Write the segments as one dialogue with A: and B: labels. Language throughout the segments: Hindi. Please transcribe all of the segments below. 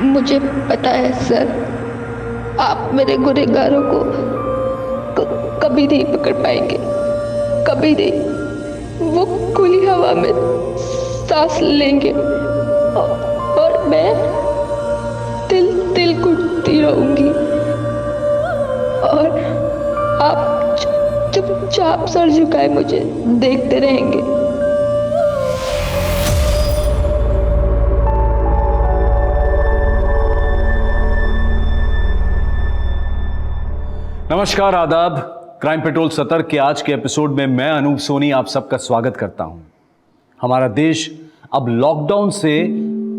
A: मुझे पता है सर, आप मेरे गुनहगारों को कभी नहीं पकड़ पाएंगे, कभी नहीं। वो खुली हवा में सांस लेंगे और मैं तिल तिल कुटती रहूंगी और आप चुपचाप सर झुकाए मुझे देखते रहेंगे।
B: नमस्कार, आदाब। क्राइम पेट्रोल सतर्क के आज के एपिसोड में मैं अनूप सोनी आप सबका स्वागत करता हूं। हमारा देश अब लॉकडाउन से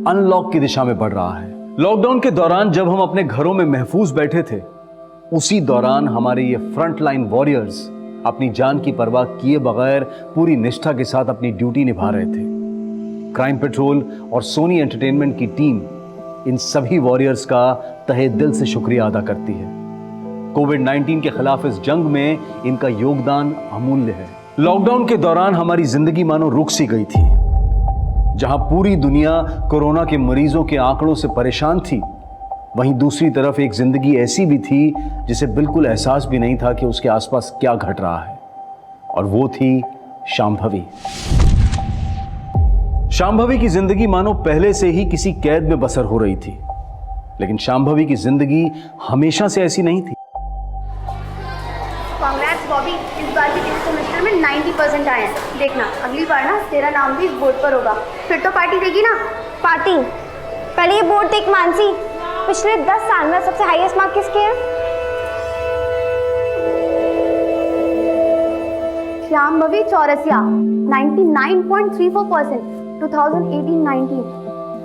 B: अनलॉक की दिशा में बढ़ रहा है। लॉकडाउन के दौरान जब हम अपने घरों में महफूज बैठे थे, उसी दौरान हमारे ये फ्रंट लाइन वॉरियर्स अपनी जान की परवाह किए बगैर पूरी निष्ठा के साथ अपनी ड्यूटी निभा रहे थे। क्राइम पेट्रोल और सोनी एंटरटेनमेंट की टीम इन सभी वॉरियर्स का तहे दिल से शुक्रिया अदा करती है। कोविड-19 के खिलाफ इस जंग में इनका योगदान अमूल्य है। लॉकडाउन के दौरान हमारी जिंदगी मानो रुक सी गई थी। जहां पूरी दुनिया कोरोना के मरीजों के आंकड़ों से परेशान थी, वहीं दूसरी तरफ एक जिंदगी ऐसी भी थी जिसे बिल्कुल एहसास भी नहीं था कि उसके आसपास क्या घट रहा है, और वो थी शांभवी। शांभवी की जिंदगी मानो पहले से ही किसी कैद में बसर हो रही थी, लेकिन शांभवी की जिंदगी हमेशा से ऐसी नहीं थी।
C: कांग्रेस बॉबी, इस बार भी इस सेमेस्टर में 90% आए हैं। देखना अगली बार ना तेरा नाम भी इस बोर्ड पर होगा, फिर तो पार्टी देगी ना।
D: पार्टी? पहले ये बोर्ड देख मानसी, पिछले 10 साल में सबसे हाईएस्ट मार्क किसके हैं?
C: शांभवी चौरसिया 99.34%, 2018-19।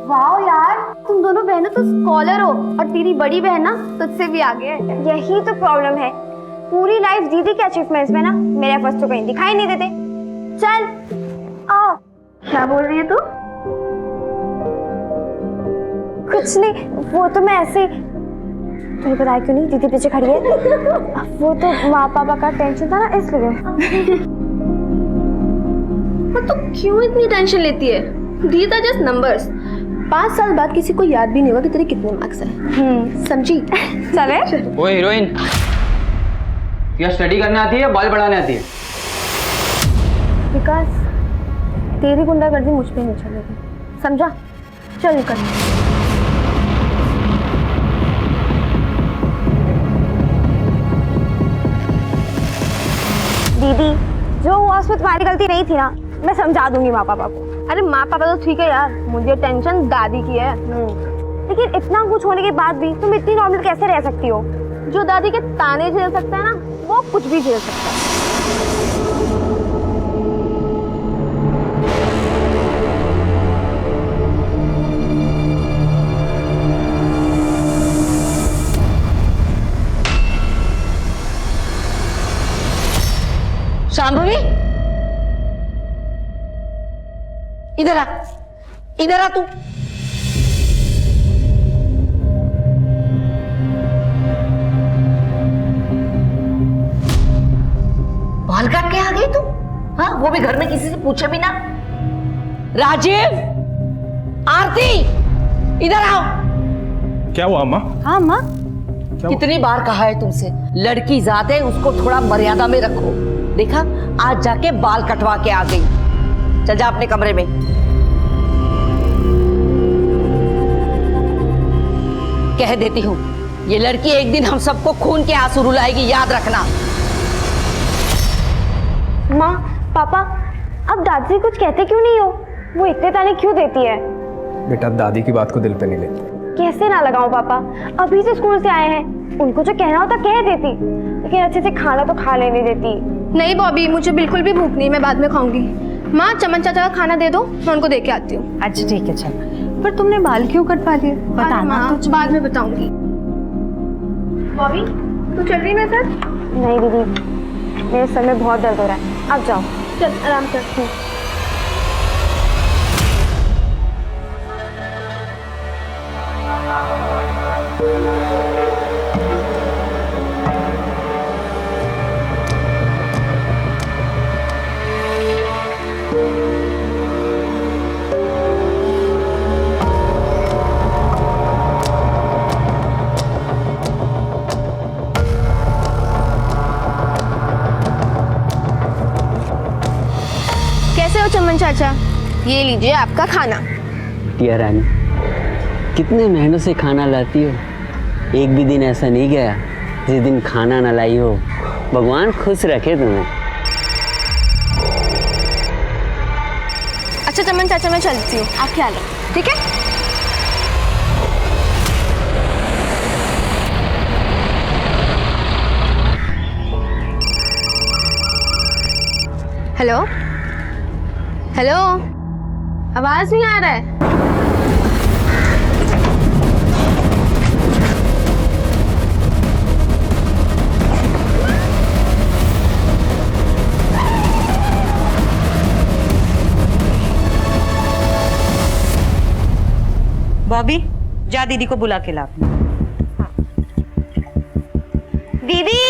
C: वाह यार, तुम दोनों बहनों तो स्कॉलर हो, और तेरी बड़ी बहन ना तुझसे भी आगे है।
D: यही तो प्रॉब्लम है, पूरी लाइफ दीदी के अचीवमेंट्स में ना मेरे एफर्ट्स तो कहीं दिखाई नहीं देते। चल आओ।
C: क्या बोल रही है तू?
D: कुछ नहीं, वो तो मैं ऐसे तुम्हें बताया क्यों नहीं, दीदी पीछे खड़ी है। वो तो माँ पापा का टेंशन था ना, इसलिए।
C: पर तू क्यों इतनी टेंशन लेती है? These are just numbers। 5 साल बाद किसी को याद भी नहीं होगा कि तेरे कितने मार्क्स हैं। समझी?
D: चले।
E: ओ हीरोइन, क्या स्टडी करने आती है या बाल बढ़ाने आती है?
D: विकास, तेरी गुंडागर्दी मुझ पे नहीं चलेगी, समझा? चल निकल। दीदी, जो हुआ उसमें तुम्हारी गलती नहीं थी ना, मैं समझा दूंगी माँ पापा को।
C: अरे माँ पापा तो ठीक है यार, मुझे टेंशन दादी की है।
D: लेकिन इतना कुछ होने के बाद भी तुम इतनी नॉर्मल कैसे रह सकती हो?
C: जो दादी के ताने झेल सकता है ना, वो कुछ भी झेल सकता है।
F: शांभवी, इधर आ, इधर आ तू। बाल काट के आ गई तू? हाँ, वो भी घर में किसी से पूछे भी ना। राजीव, आरती, इधर आओ।
G: क्या हुआ अम्मा?
D: हाँ माँ।
F: कितनी बार कहा है तुमसे, लड़की जात है, उसको थोड़ा मर्यादा में रखो। देखा, आज जाके बाल कटवा के आ गई। चल जा अपने कमरे में। कह देती हूँ, ये लड़की एक दिन हम सबको खून के आंसू रुलाएगी, याद रखना।
D: माँ, पापा, अब दादी कुछ कहते क्यों नहीं हो? वो इतने ताने क्यों देती है?
G: बेटा, दादी की बात को दिल पे नहीं लेती।
D: कैसे ना लगाऊं पापा, अभी से स्कूल से आए हैं, उनको जो कहना होता कह देती, लेकिन अच्छे से खाना तो खा लेने देती।
C: नहीं बॉबी, मुझे बिल्कुल भी भूख नहीं, मैं बाद में खाऊंगी। माँ, चमन चाचा का खाना दे दो, मैं उनको दे के आती हूँ।
F: अच्छा ठीक है, चल।
C: पर तुमने बाल क्यों कटवा दिए? बताना तो, बाद में बताऊंगी। बॉबी, तू चल रही मेरे साथ?
D: नहीं दीदी, मेरे सर में बहुत दर्द हो रहा है, अब जाओ।
C: चल आराम कर। लो चमन चाचा, ये लीजिए आपका खाना।
H: टिया रानी, कितने महीनों से खाना लाती हो, एक भी दिन ऐसा नहीं गया जिस दिन खाना ना लाई हो। भगवान खुश रखे तुम्हें।
C: अच्छा चमन चाचा, मैं चलती हूँ, आप ख्याल रखो, ठीक है? हेलो हेलो, आवाज नहीं आ रहा है।
F: बॉबी, जा दीदी को बुला के ला।
D: दीदी,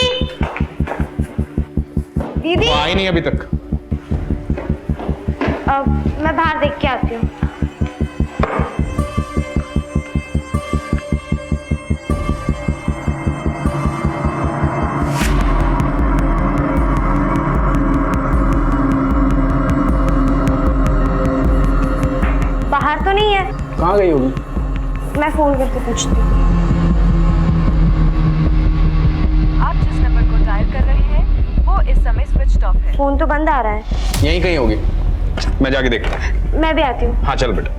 D: दीदी
G: आई नहीं अभी तक।
D: मैं बाहर देख के आती हूँ। बाहर तो नहीं है।
G: कहाँ गई होगी?
D: मैं फोन करके पूछती हूँ।
I: आप जिस नंबर को डायल कर रहे हैं वो इस समय स्विच ऑफ है।
D: फोन तो बंद आ रहा है।
G: यहीं कहीं होगी, मैं जाके देखता हूँ।
D: मैं भी आती हूँ।
G: हाँ चल बेटा।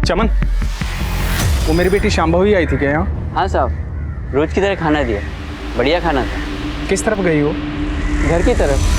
G: चमन, वो मेरी बेटी शांभवी आई थी क्या यहाँ?
H: हाँ साहब, रोज की तरह खाना दिया, बढ़िया खाना था।
G: किस तरफ गई हो?
H: घर की तरफ।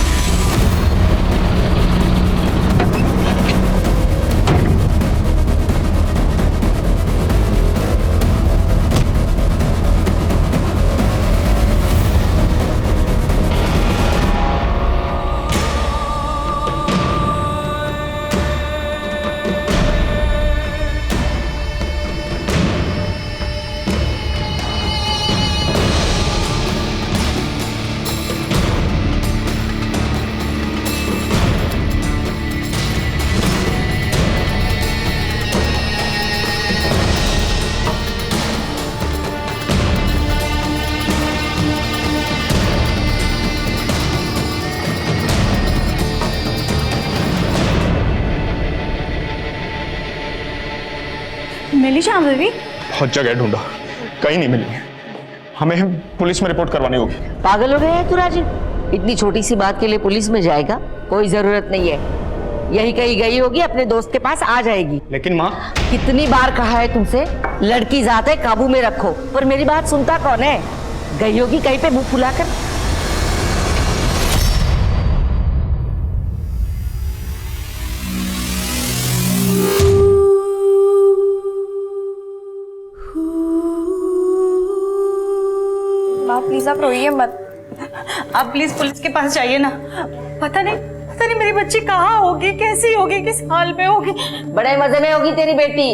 I: मिली शांभवी?
G: बहुत जगह ढूंढा, कहीं नहीं मिली। हमें पुलिस में रिपोर्ट करवानी होगी।
F: पागल हो गए हैं तू राजीव? इतनी छोटी सी बात के लिए पुलिस में जाएगा? कोई जरूरत नहीं है, यही कहीं गई होगी, अपने दोस्त के पास आ जाएगी।
G: लेकिन माँ,
F: कितनी बार कहा है तुमसे, लड़की जात है, काबू में रखो, पर मेरी बात सुनता कौन है? गई होगी कहीं पे मुंह फुलाकर।
D: माँ प्लीज आप रोइए मत।
I: आप प्लीज पुलिस के पास जाइए ना। पता नहीं मेरी बच्ची कहाँ होगी, कैसी होगी, किस हाल में होगी।
F: बड़े मजे में होगी तेरी बेटी।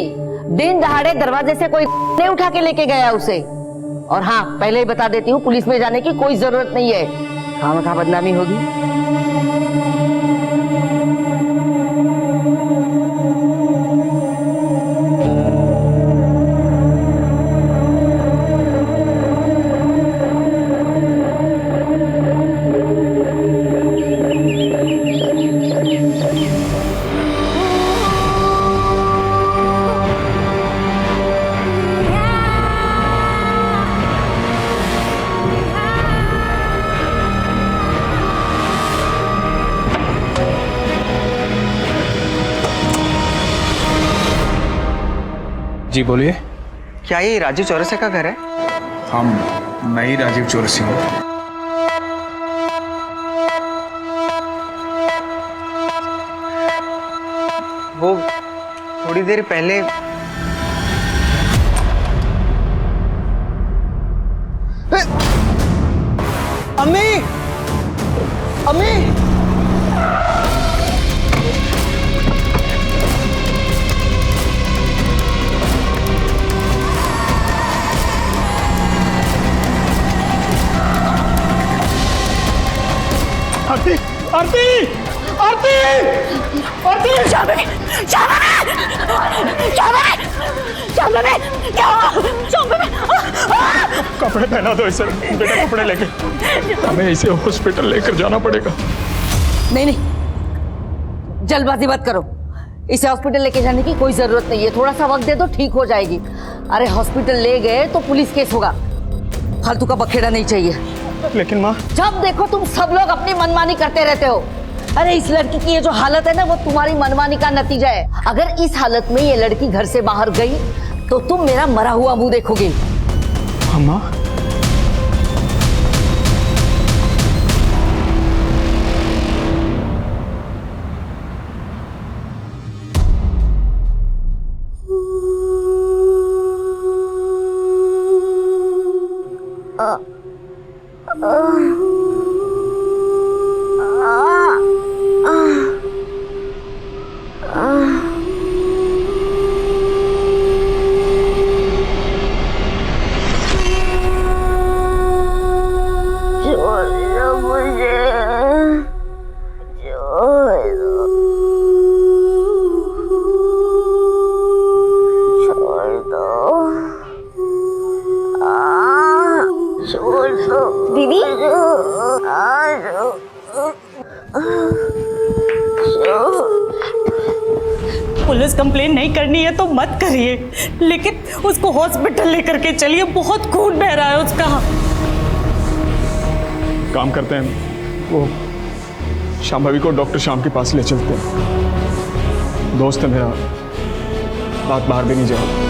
F: दिन दहाड़े दरवाजे से कोई नहीं उठा के लेके गया उसे। और हाँ, पहले ही बता देती हूँ, पुलिस में जाने की कोई जरूरत नहीं है, खामखा बदनामी होगी।
G: जी बोलिए।
E: क्या ये राजीव चौरसिया का घर है?
G: हम मैं ही राजीव चौरसिया हूँ।
E: वो थोड़ी देर पहले अम्मी, अम्मी,
G: आरती, आरती, आरती, आरती,
F: शाबाश, शाबाश, शाबाश।
G: कपड़े पहना दो इसे, बेटा कपड़े लेके हमें इसे हॉस्पिटल लेकर जाना पड़ेगा।
F: नहीं नहीं, जल्दबाजी मत करो। इसे हॉस्पिटल लेके जाने की कोई जरूरत नहीं है, थोड़ा सा वक्त दे दो, ठीक हो जाएगी। अरे हॉस्पिटल ले गए तो पुलिस केस होगा, फालतू का बखेड़ा नहीं चाहिए।
G: लेकिन माँ,
F: जब देखो तुम सब लोग अपनी मनमानी करते रहते हो। अरे इस लड़की की ये जो हालत है ना, वो तुम्हारी मनमानी का नतीजा है। अगर इस हालत में ये लड़की घर से बाहर गई तो तुम मेरा मरा हुआ मुंह देखोगे।
G: अम्मा,
D: दीदी
I: पुलिस कंप्लेन नहीं करनी है तो मत करिए, लेकिन उसको हॉस्पिटल लेकर के चलिए, बहुत खून बह रहा है उसका।
G: काम करते हैं, वो शांभवी को डॉक्टर श्याम के पास ले चलते हैं। दोस्त है मेरा, बात बाहर भी नहीं जाओ।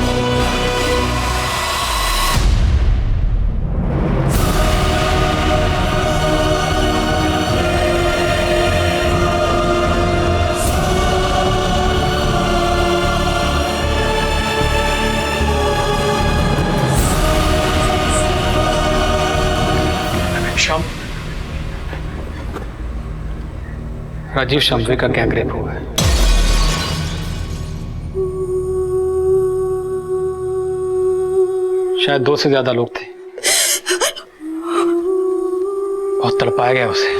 G: श्याम,
J: राजीव शांभवी का गैंग रेप हुआ है। शायद 2 से ज्यादा लोग थे। बहुत तड़पाया गया उसे।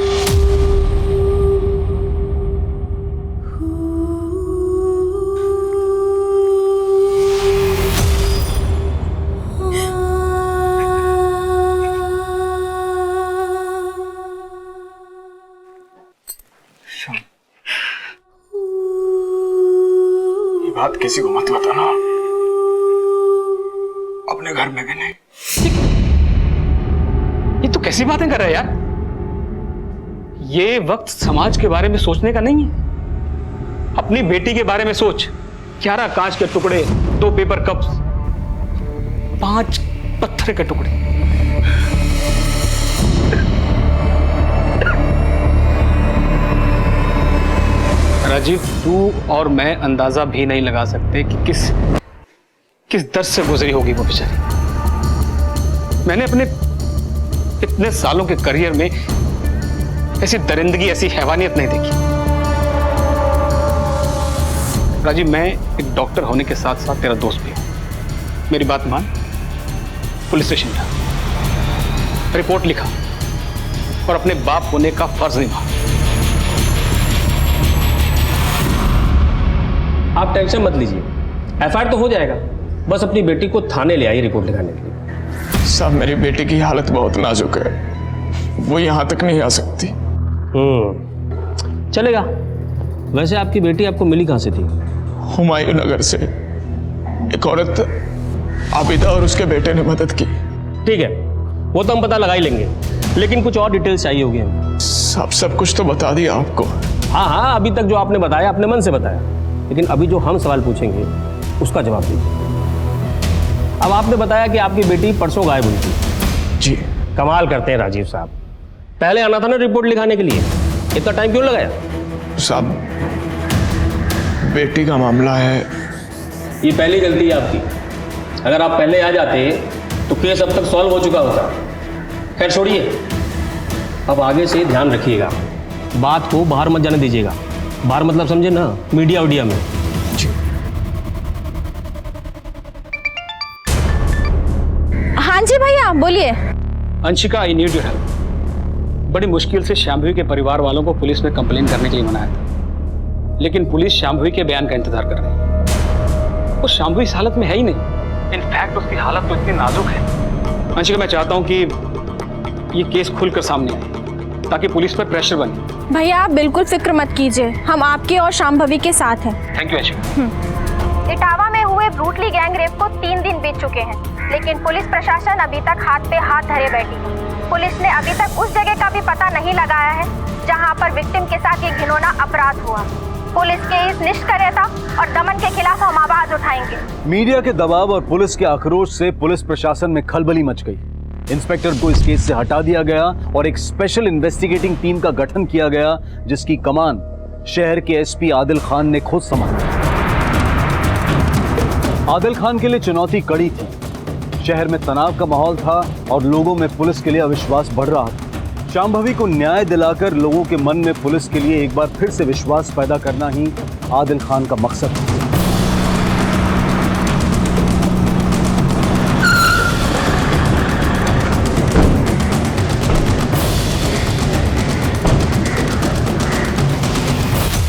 G: ये बात किसी को मत बताना, अपने घर में भी नहीं।
J: ये तो कैसी बातें कर रहा है यार? ये वक्त समाज के बारे में सोचने का नहीं है। अपनी बेटी के बारे में सोच। 11 कांच के टुकड़े, 2 पेपर कप्स, 5 पत्थर के टुकड़े। राजीव, तू और मैं अंदाजा भी नहीं लगा सकते कि किस दर्द से गुजरी होगी वो बेचारी। मैंने अपने इतने सालों के करियर में ऐसी दरिंदगी, ऐसी हैवानियत नहीं देखी। राजीव, मैं एक डॉक्टर होने के साथ साथ तेरा दोस्त भी हूं। मेरी बात मान, पुलिस स्टेशन जा, रिपोर्ट लिखा और अपने बाप होने का फर्ज निभा।
K: आप टेंशन मत लीजिए, एफआईआर तो हो जाएगा। बस अपनी बेटी को थाने ले आई रिपोर्ट लिखाने के लिए।
G: साहब, मेरी बेटी की हालत बहुत नाजुक है, वो यहाँ तक नहीं आ सकती।
K: चलेगा। वैसे आपकी बेटी आपको मिली कहाँ से थी?
G: हुमायूं नगर से एक औरत आबिदा और उसके बेटे ने मदद की।
K: ठीक है, वो तो हम पता लगा ही लेंगे, लेकिन कुछ और डिटेल्स चाहिए होगी हमें।
G: साहब, सब कुछ तो बता दिया आपको।
K: हाँ, अभी तक जो आपने बताया अपने मन से बताया, लेकिन अभी जो हम सवाल पूछेंगे उसका जवाब दीजिए। अब आपने बताया कि आपकी बेटी परसों गायब हुई थी।
G: जी।
K: कमाल करते हैं राजीव साहब, पहले आना था ना रिपोर्ट लिखाने के लिए, इतना टाइम क्यों लगाया?
G: साहब, बेटी का मामला है।
K: ये पहली गलती है आपकी। अगर आप पहले आ जाते तो केस अब तक सॉल्व हो चुका होता। खैर छोड़िए, अब आगे से ध्यान रखिएगा, बात को बाहर मत जाने दीजिएगा। बाहर मतलब समझे ना, मीडिया उडिया में।
G: जी।
D: हाँ जी भैया, बोलिए।
J: Anshika, I need your help. बड़ी मुश्किल से शांभवी के परिवार वालों को पुलिस में कंप्लेन करने के लिए मनाया था, लेकिन पुलिस शांभवी के बयान का इंतजार कर रही है। वो शांभवी इस हालत में है ही नहीं। इनफैक्ट उसकी हालत तो इतनी नाजुक है। अंशिका, मैं चाहता हूं कि ये केस खुलकर सामने आए ताकि पुलिस पर प्रेशर बने।
D: भैया आप बिल्कुल फिक्र मत कीजिए, हम आपके और शांभवी के साथ हैं।
J: Thank you Anshika.
D: इटावा में हुए ब्रूटली गैंग रेप को 3 दिन बीत चुके हैं, लेकिन पुलिस प्रशासन अभी तक हाथ पे हाथ धरे बैठी है। पुलिस ने अभी तक उस जगह का भी पता नहीं लगाया है जहां पर विक्टिम के साथ ये घिनौना अपराध हुआ। पुलिस के इस निष्क्रियता और दमन के खिलाफ हम आवाज उठाएंगे।
B: मीडिया के दबाव और पुलिस के आक्रोश से पुलिस प्रशासन में खलबली मच गई। इंस्पेक्टर को इस केस से हटा दिया गया और एक स्पेशल इन्वेस्टिगेटिंग टीम का गठन किया गया, जिसकी कमान शहर के एसपी आदिल खान ने खुद संभाली। आदिल खान के लिए चुनौती कड़ी थी। शहर में तनाव का माहौल था और लोगों में पुलिस के लिए अविश्वास बढ़ रहा था। शांभवी को न्याय दिलाकर लोगों के मन में पुलिस के लिए एक बार फिर से विश्वास पैदा करना ही आदिल खान का मकसद था।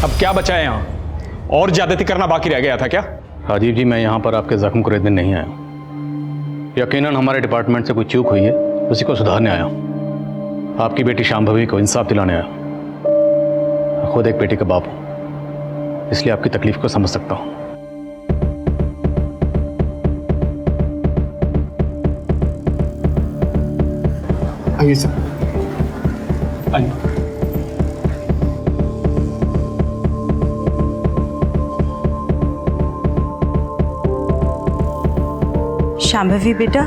G: अब क्या बचा है यहाँ? और ज्यादती करना बाकी रह गया था क्या?
K: राजीव जी, मैं यहाँ पर आपके जख्म को खरीदने नहीं आया हूँ। यकीनन हमारे डिपार्टमेंट से कोई चूक हुई है, उसी को सुधारने आया हूँ। आपकी बेटी शांभवी को इंसाफ दिलाने आया हूँ। खुद एक बेटी का बाप हूँ, इसलिए आपकी तकलीफ को समझ सकता हूँ।
G: आइए सर, आइए।
I: शांभवी बेटा,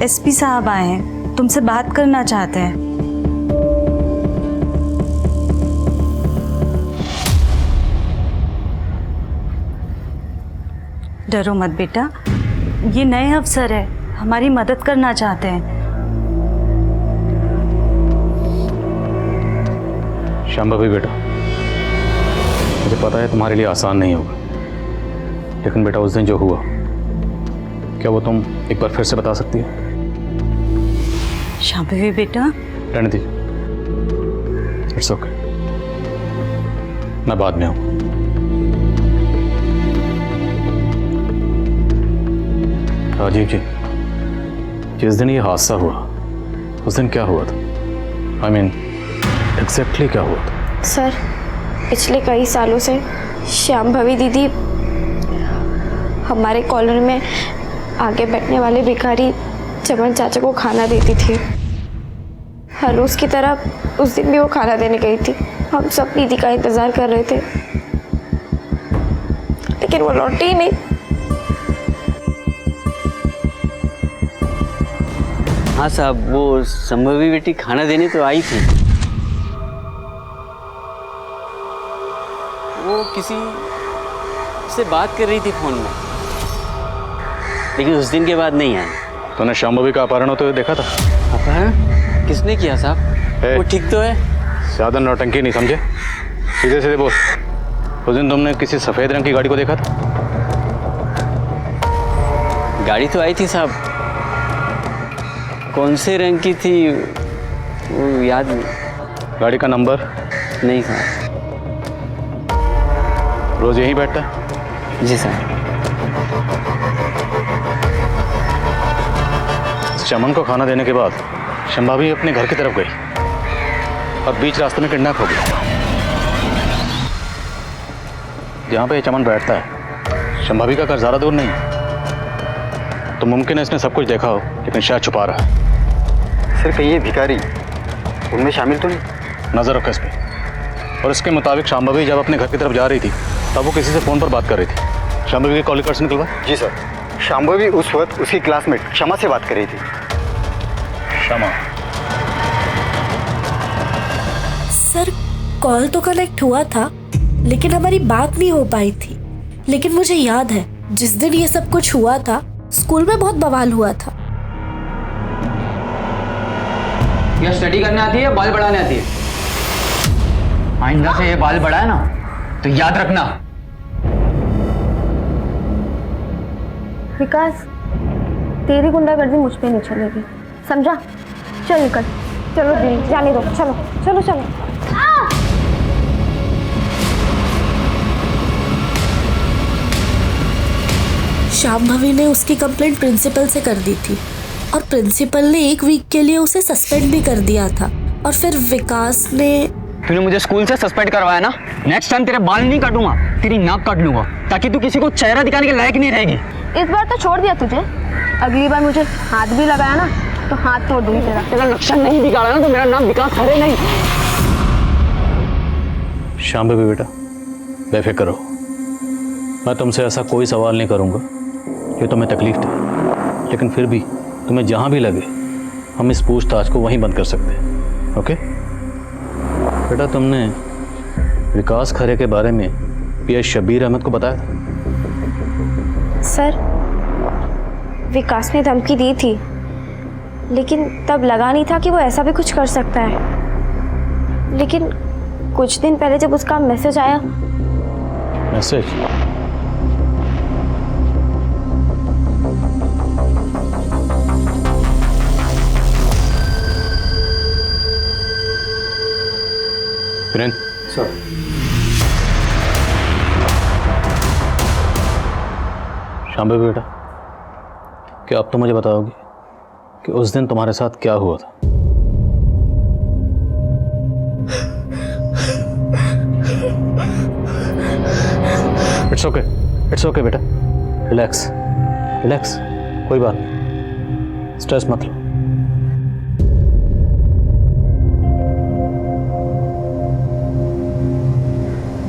I: एसपी साहब आए हैं, तुमसे बात करना चाहते हैं। डरो मत बेटा, ये नए अफसर है, हमारी मदद करना चाहते हैं।
K: शांभवी बेटा, मुझे पता है तुम्हारे लिए आसान नहीं होगा, लेकिन बेटा उस दिन जो हुआ, क्या वो तुम एक बार फिर से बता सकती हो?
I: शांभवी बेटा,
K: रहने दीजिए, इट्स ओके, मैं बाद में आऊँ। राजीव जी, जिस दिन ये हादसा हुआ, उस दिन क्या हुआ था? आई मीन एग्जैक्टली क्या हुआ था?
D: सर, पिछले कई सालों से शांभवी दीदी हमारे कॉलोनी में आगे बैठने वाले भिखारी चमन चाचा को खाना देती थी। हर रोज की तरह उस दिन भी वो खाना देने गई थी। हम सब दीदी का इंतजार कर रहे थे, लेकिन वो लौटी ही नहीं।
H: हाँ साहब, वो संभवी बेटी खाना देने तो आई थी। वो किसी से बात कर रही थी फोन में, लेकिन उस दिन के बाद नहीं आई।
K: तूने शांभवी का अपहरण होते हुए देखा था?
H: अपहरण किसने किया साहब? वो ठीक तो है।
K: ज्यादा नौटंकी नहीं समझे, सीधे सीधे बोल। उस दिन तुमने किसी सफेद रंग की गाड़ी को देखा था?
H: गाड़ी तो आई थी साहब, कौन से रंग की थी वो याद नहीं।
K: गाड़ी का नंबर?
H: नहीं साहब।
K: रोज यहीं बैठता है?
H: जी साहब।
K: चमन को खाना देने के बाद शांभवी अपने घर की तरफ गई और बीच रास्ते में किडनैप हो गई। जहाँ पे चमन बैठता है, शांभवी का घर ज़्यादा दूर नहीं है, तो मुमकिन है इसने सब कुछ देखा हो, लेकिन शायद छुपा रहा है।
L: सर, कहीं ये भिखारी उनमें शामिल तो नहीं?
K: नज़र रखो इस पर। और इसके मुताबिक शांभवी जब अपने घर की तरफ जा रही थी, तब वो किसी से फ़ोन पर बात कर रही थी। शांभवी के कॉल रिकॉर्ड्स निकलवा?
L: जी सर, शांभवी उस वक्त उसकी क्लासमेट क्षमा से बात कर रही थी।
K: क्षमा?
M: सर, कॉल तो कनेक्ट हुआ था, लेकिन हमारी बात नहीं हो पाई थी। लेकिन मुझे याद है, जिस दिन ये सब कुछ हुआ था, स्कूल में बहुत बवाल हुआ था।
E: क्या स्टडी करने आती है, बाल बढ़ाने आती है? आइंदा से ये बाल बढ़ाए ना, तो याद रखना।
D: विकास, तेरी गुंडागर्दी मुझ पे नहीं चलेगी, समझा? चल निकल। चलो दीदी, जाने दो। चलो चलो चलो।
M: शांभवी ने उसकी कंप्लेंट प्रिंसिपल से कर दी थी और प्रिंसिपल ने 1 वीक के लिए उसे सस्पेंड भी कर दिया था। और फिर विकास ने
E: तूने मुझे स्कूल से सस्पेंड करवाया ना, नेक्स्ट टाइम तेरे बाल नहीं काटूंगा, तेरी नाक काट लूंगा, ताकि तू किसी को चेहरा दिखाने के लायक नहीं रहेगी।
C: इस बार तो छोड़ दिया तुझे, अगली बार मुझे हाथ भी लगाया ना तो हाथ तोड़ दूंगी तेरा।
E: तेरा लक्षण नहीं बिगाड़ा ना तो मेरा नाम विकास खरे नहीं।
K: शांभवी बेटा, बेफिक्र रहो, मैं तुमसे ऐसा कोई सवाल नहीं करूंगा जो तुम्हें तकलीफ दे, लेकिन फिर भी तुम्हें जहां भी लगे हम इस पूछताछ को वहीं बंद कर सकते हैं। ओके बेटा, तुमने विकास खरे के बारे में पीएस शब्बीर अहमद को बताया था?
D: सर, विकास ने धमकी दी थी, लेकिन तब लगा नहीं था कि वो ऐसा भी कुछ कर सकता है। लेकिन कुछ दिन पहले जब उसका मैसेज आया।
K: मैसेज? किरण
G: सर,
K: शांभवी बेटा, क्या अब तो मुझे बताओगे कि उस दिन तुम्हारे साथ क्या हुआ था? इट्स ओके बेटा, रिलैक्स रिलैक्स, कोई बात नहीं, स्ट्रेस मत लो।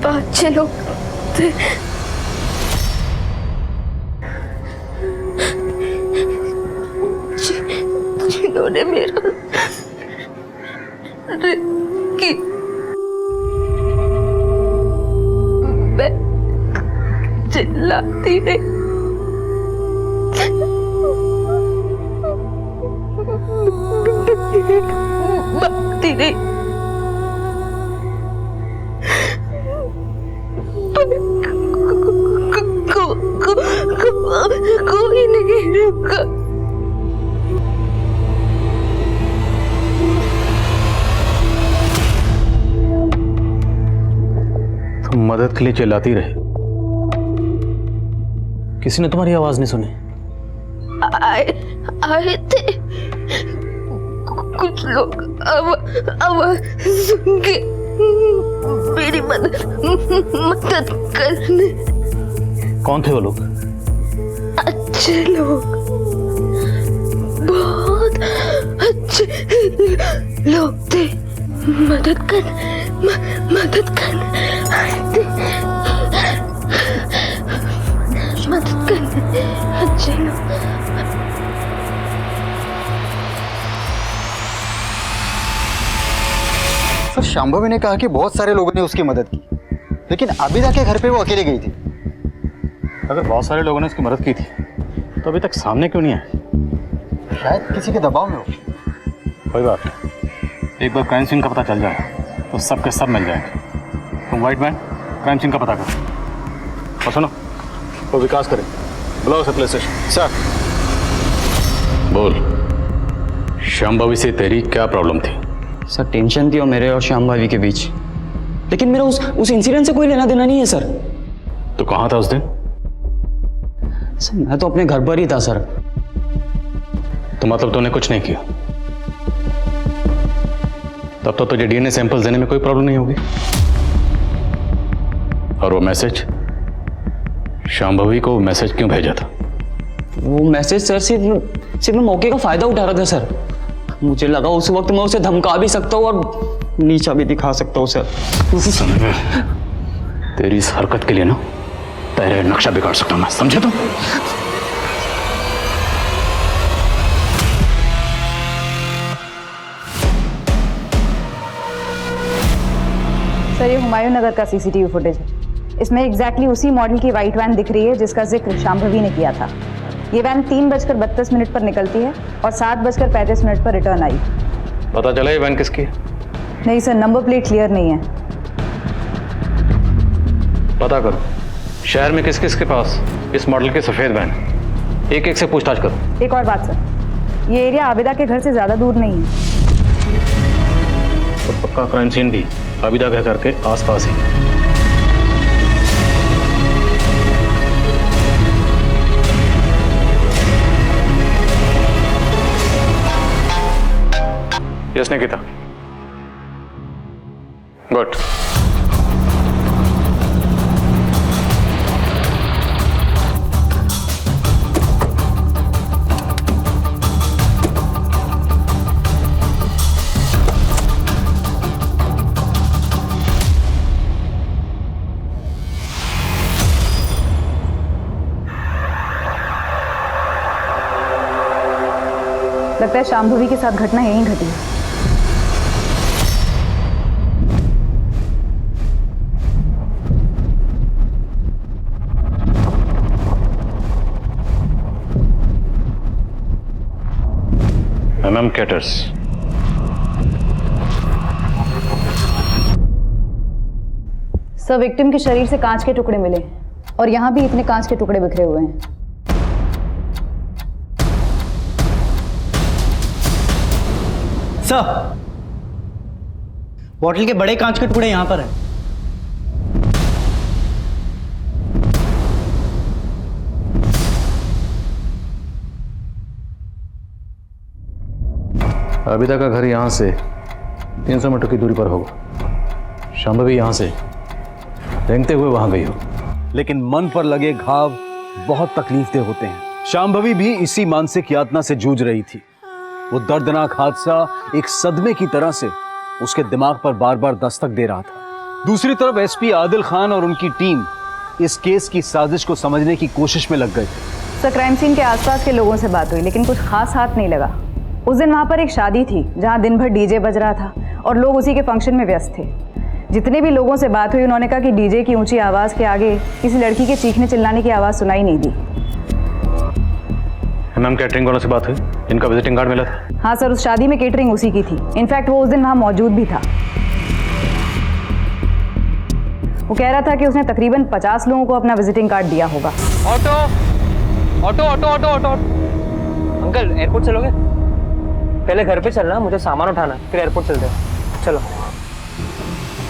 C: अच्छे लोग थे, जिन्होंने मेरा कि मैं चिल्लाती नहीं, भागती नहीं, कोई नहीं रुका।
K: तुम मदद के लिए चिल्लाती रहे, किसी ने तुम्हारी आवाज नहीं सुनी?
C: आए थे कुछ लोग, आवाज सुन के मेरी मदद करने।
K: कौन थे वो लोग?
C: अच्छे लोग, बहुत अच्छे लोग थे, मदद कर आए थे, मदद करने अच्छे लोग।
L: सर, शांभवी ने कहा कि बहुत सारे लोगों ने उसकी मदद की, लेकिन आबिदा के घर पे वो अकेले गई थी।
K: अगर बहुत सारे लोगों ने उसकी मदद की थी तो अभी तक सामने क्यों नहीं आए?
L: शायद किसी के दबाव में हो।
K: कोई बात नहीं, एक बार क्राइम सीन का पता चल जाए तो सब के सब मिल जाएंगे। तुम वाइट मैन क्राइम सीन का पता करो और सुनो, वो विकास करे, बुलाओ उसे पुलिस स्टेशन।
L: सर,
K: बोल, शांभवी से तेरी क्या प्रॉब्लम थी?
E: सर, टेंशन थी और मेरे और शांभवी के बीच, लेकिन मेरा उस इंसिडेंट से कोई लेना देना नहीं है सर।
K: तो कहाँ था उस दिन?
E: सर, मैं तो अपने घर पर ही था सर।
K: तो मतलब तूने कुछ नहीं किया? तब तो तुझे डीएनए सैंपल देने में कोई प्रॉब्लम नहीं होगी। और वो मैसेज, शांभवी को मैसेज क्यों भेजा था?
E: वो मैसेज सर सिर्फ मैं मौके का फायदा उठा रहा था सर। मुझे लगा उस वक्त मैं उसे धमका भी सकता हूँ और नीचा भी दिखा सकता हूँ सर।
K: तेरी इस हरकत के लिए ना तेरा नक्शा बिगाड़ सकता हूं मैं, समझे तुम?
N: सर, ये हुमायूं नगर का सीसीटीवी फुटेज है। इसमें एग्जैक्टली उसी मॉडल की वाइट वैन दिख रही है जिसका जिक्र शांभवी ने किया था। ये वैन 3:32 पर निकलती है और 7:35 पर रिटर्न आई।
K: पता चला ये वैन किसकी है?
N: नहीं सर, नंबर प्लेट क्लियर नहीं है।
K: पता करो शहर में किस किस के पास इस मॉडल की सफेद वैन, एक एक से पूछताछ करो।
N: एक और बात सर, ये एरिया आबिदा के घर से ज्यादा दूर नहीं है।
K: तो पक्का क्राइम सीन भी आबिदा के घर के आसपास ही।
J: Yes Nikita, good.
N: लगता है शांभवी के साथ घटना यहीं घटी है।
J: MM Catters,
N: सर, विक्टिम के शरीर से कांच के टुकड़े मिले और यहाँ भी इतने कांच के टुकड़े बिखरे हुए हैं।
O: सर, बॉटल के बड़े कांच के टुकड़े यहां पर हैं।
J: अबिदा का घर यहाँ से 300 मीटर की दूरी पर होगा। शांभवी यहाँ से रेंगते हुए वहां गई हो।
B: लेकिन मन पर लगे घाव बहुत तकलीफदेह होते हैं। शांभवी भी इसी मानसिक यातना से जूझ रही थी। वो दर्दनाक हादसा एक सदमे की तरह से उसके दिमाग पर बार बार दस्तक दे रहा था। दूसरी तरफ एसपी आदिल खान और उनकी टीम इस केस की साजिश को समझने की कोशिश में लग गए थे।
N: सर, क्राइम सीन के आसपास के लोगों से बात हुई लेकिन कुछ खास हाथ नहीं लगा। उस दिन वहाँ पर एक शादी थी जहाँ दिन भर डीजे बज रहा था और लोग उसी के फंक्शन में व्यस्त थे। जितने भी लोगों से बात हुई उन्होंने कहा कि डीजे की ऊंची आवाज़ के आगे किसी लड़की के चीखने चिल्लाने की आवाज़ सुनाई नहीं दी।
J: मैम, कैटरिंग वालों से बात हुई? इनका विजिटिंग कार्ड मिला था?
N: हाँ सर, उस शादी में केटरिंग उसी की थी। इनफैक्ट वो उस दिन वहाँ मौजूद भी था। वो कह रहा था कि उसने तकरीबन 50 लोगों को अपना विजिटिंग कार्ड दिया होगा।
E: Auto auto auto auto auto uncle, airport चलोगे? पहले घर पे चलना, मुझे सामान उठाना, फिर एयरपोर्ट चलते हैं। चलो।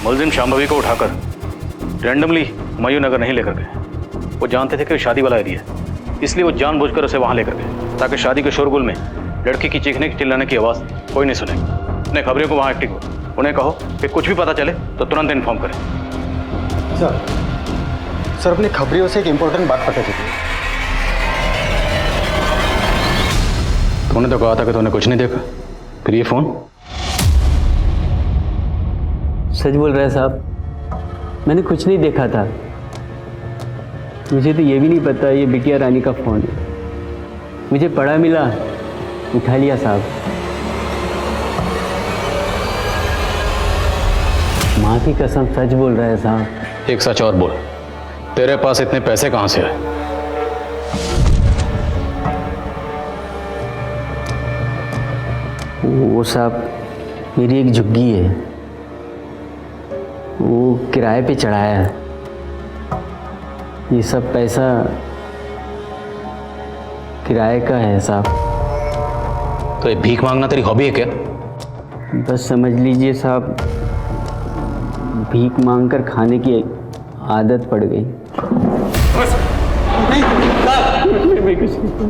J: मुलजिम शांभवी को उठाकर रैंडमली हुमायूं नगर नहीं लेकर गए। वो जानते थे कि शादी वाला एरिया है, इसलिए वो जानबूझकर उसे वहां लेकर गए ताकि शादी के शोरगुल में लड़की की चीखने की चिल्लाने की आवाज़ कोई नहीं सुने। अपने खबरियों को वहां एक्टिव हो। उन्हें कहो कि कुछ भी पता चले तो तुरंत इन्फॉर्म करें।
L: सर, अपनी खबरियों से एक इम्पोर्टेंट बात पता चली।
J: तूने तो कहा था कि तूने कुछ नहीं देखा, फिर ये फोन?
H: सच बोल रहे हैं साहब, मैंने कुछ नहीं देखा था। मुझे तो ये भी नहीं पता ये बिटिया रानी का फ़ोन है। मुझे पड़ा मिला, उठा लिया साहब। माँ की कसम सच बोल रहा है साहब।
J: एक सच और बोल, तेरे पास इतने पैसे कहाँ से आए?
H: वो साहब, मेरी एक झुग्गी है, वो किराए पे चढ़ाया है। ये सब पैसा किराए का है साहब।
J: तो ये भीख मांगना तेरी हॉबी है क्या?
H: बस समझ लीजिए साहब, भीख मांगकर खाने की आदत पड़ गई।